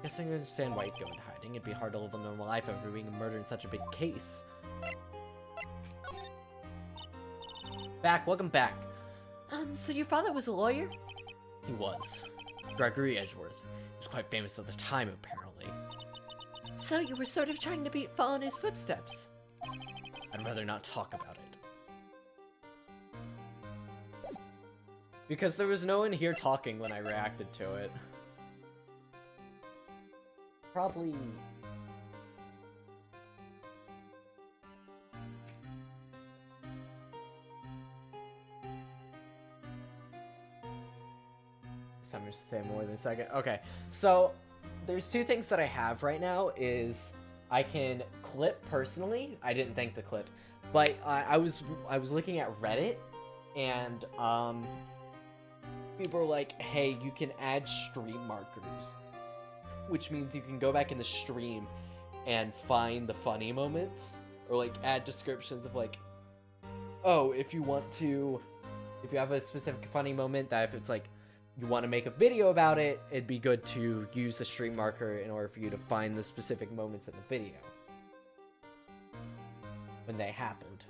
S2: Guess I can understand why he'd go into hiding. It'd be hard to live a normal life after being murdered in such a big case. Welcome back.
S3: So your father was a lawyer?
S2: He was. Gregory Edgeworth. He was quite famous at the time, apparently.
S3: So you were sort of trying to follow in his footsteps.
S2: I'd rather not talk about it. Because there was no one here talking when I reacted to it. Probably... I'm just saying more than a second. Okay, so there's two things that I have right now is I can clip personally. I didn't think to clip, but I was looking at Reddit and people were like, hey, you can add stream markers, which means you can go back in the stream
S1: and find the funny moments, or like add descriptions of like, oh, if you have a specific funny moment that if it's like you want to make a video about it, it'd be good to use the stream marker in order for you to find the specific moments in the video when they happened.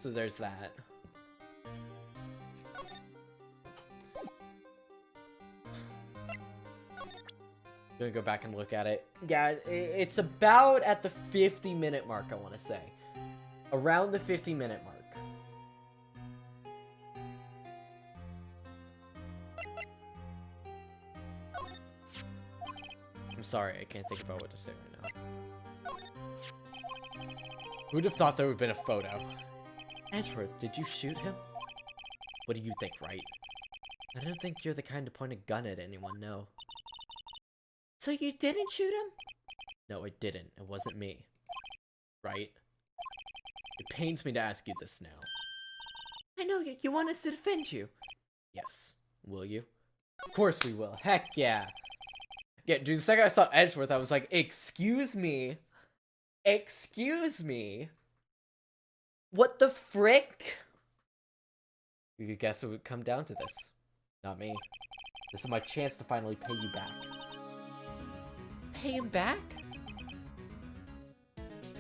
S1: So there's that. Gonna go back and look at it. Yeah, it's about at the 50-minute mark, I want to say. Around the 50-minute mark. I'm sorry, I can't think about what to say right now. Who'd have thought there would have been a photo? Edgeworth, did you shoot him? What do you think, Wright? I don't think you're the kind to point a gun at anyone, no.
S3: So you didn't shoot him?
S1: No, I didn't. It wasn't me. Right? It pains me to ask you this now.
S3: I know you want us to defend you.
S1: Yes. Will you? Of course we will. Heck yeah. Yeah, dude, the second I saw Edgeworth, I was like, excuse me? Excuse me? What the frick? You could guess it would come down to this. Not me. This is my chance to finally pay you back.
S3: Pay him back?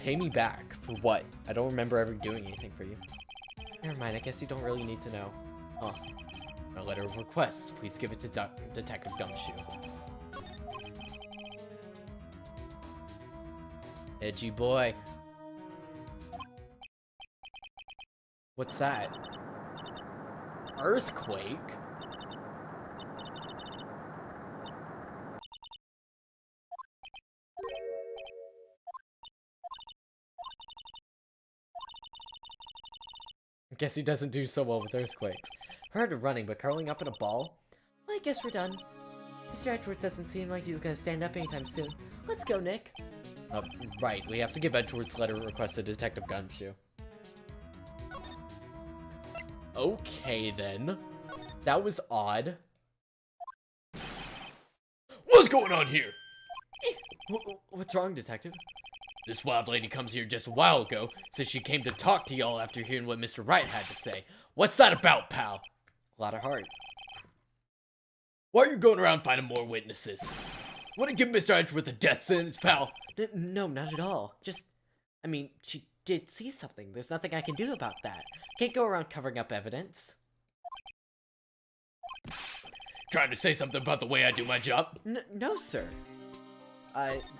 S1: Pay me back? For what? I don't remember ever doing anything for you. Never mind, I guess you don't really need to know. Huh. A letter of request. Please give it to Detective Gumshoe. Edgy boy. What's that? Earthquake? I guess he doesn't do so well with earthquakes. Heard of running, but curling up in a ball?
S3: Well, I guess we're done. Mr. Edgeworth doesn't seem like he's gonna stand up anytime soon. Let's go, Nick.
S1: Right, we have to give Edgeworth's letter request to Detective Gumshoe. Okay, then. That was odd.
S4: What's going on here?
S1: What's wrong, Detective?
S4: This wild lady comes here just a while ago, says she came to talk to y'all after hearing what Mr. Wright had to say. What's that about, pal?
S1: A lot of heart.
S4: Why are you going around finding more witnesses? Want to give Mr. Edgeworth a death sentence, pal?
S3: No, not at all. Just, I mean, she did see something. There's nothing I can do about that. Can't go around covering up evidence.
S4: Trying to say something about the way I do my job?
S3: No, sir.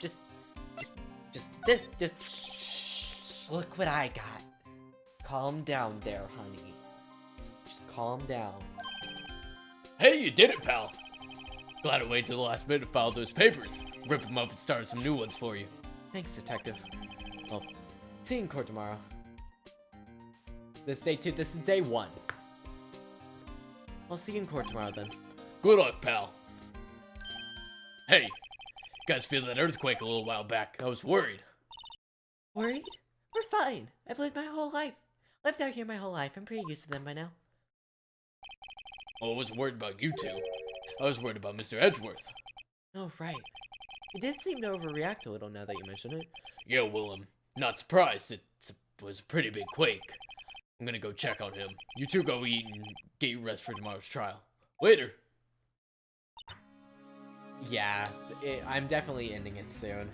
S3: Just shh, look what I got.
S1: Calm down there, honey. Just calm down.
S4: Hey, you did it, pal. Glad I waited till the last minute to file those papers. Rip them up and start some new ones for you.
S1: Thanks, Detective. Well, see you in court tomorrow. This is day 2. This is day 1. I'll see you in court tomorrow, then.
S4: Good luck, pal. Hey, guys feel that earthquake a little while back? I was worried.
S3: Worried? We're fine. I've lived my whole life. Lived out here my whole life. I'm pretty used to them by now.
S4: Oh, I wasn't worried about you two. I was worried about Mr. Edgeworth.
S3: Oh, right. You did seem to overreact a little now that you mention it.
S4: Yeah, well, I'm not surprised. It was a pretty big quake. I'm gonna go check on him. You two go eat and get you rest for tomorrow's trial. Later.
S1: Yeah, I'm definitely ending it soon.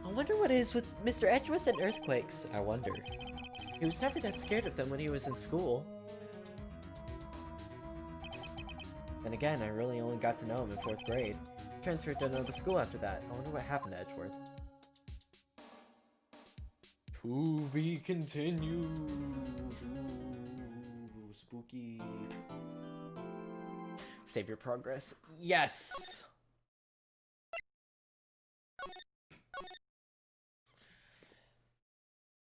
S3: I wonder what it is with Mr. Edgeworth and Earthquakes.
S1: I wonder.
S3: He was never that scared of them when he was in school.
S1: Then again, I really only got to know him in 4th grade. Transferred to another school after that. I wonder what happened to Edgeworth. To be continued. Ooh, spooky. Save your progress. Yes!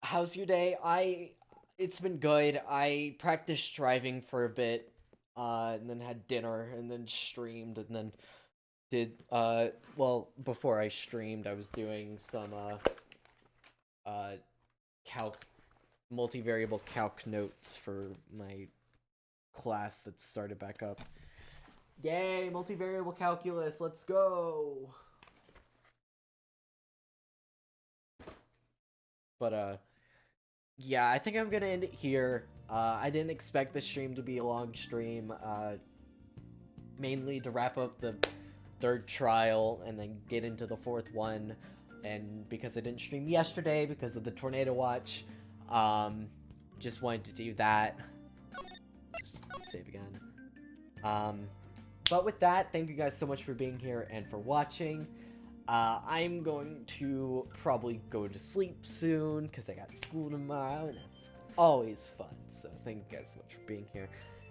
S1: How's your day? It's been good. I practiced driving for a bit, and then had dinner, and then streamed, and then did, well, before I streamed, I was doing some, multivariable calc notes for my class that started back up. Yay, multivariable calculus, let's go! But, yeah, I think I'm gonna end it here. I didn't expect the stream to be a long stream, mainly to wrap up the 3rd trial and then get into the 4th one, and because I didn't stream yesterday because of the tornado watch, just wanted to do that. Just save again. But with that, thank you guys so much for being here and for watching. I'm going to probably go to sleep soon because I got school tomorrow, and that's always fun. So thank you guys so much for being here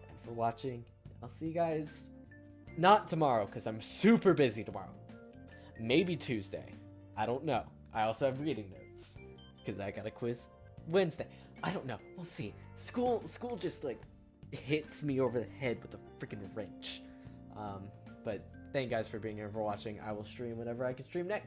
S1: and for watching. I'll see you guys not tomorrow because I'm super busy tomorrow. Maybe Tuesday. I don't know. I also have reading notes because I got a quiz Wednesday. I don't know. We'll see. School just like hits me over the head with a freaking wrench. But thank you guys for being here and for watching. I will stream whenever I can stream next.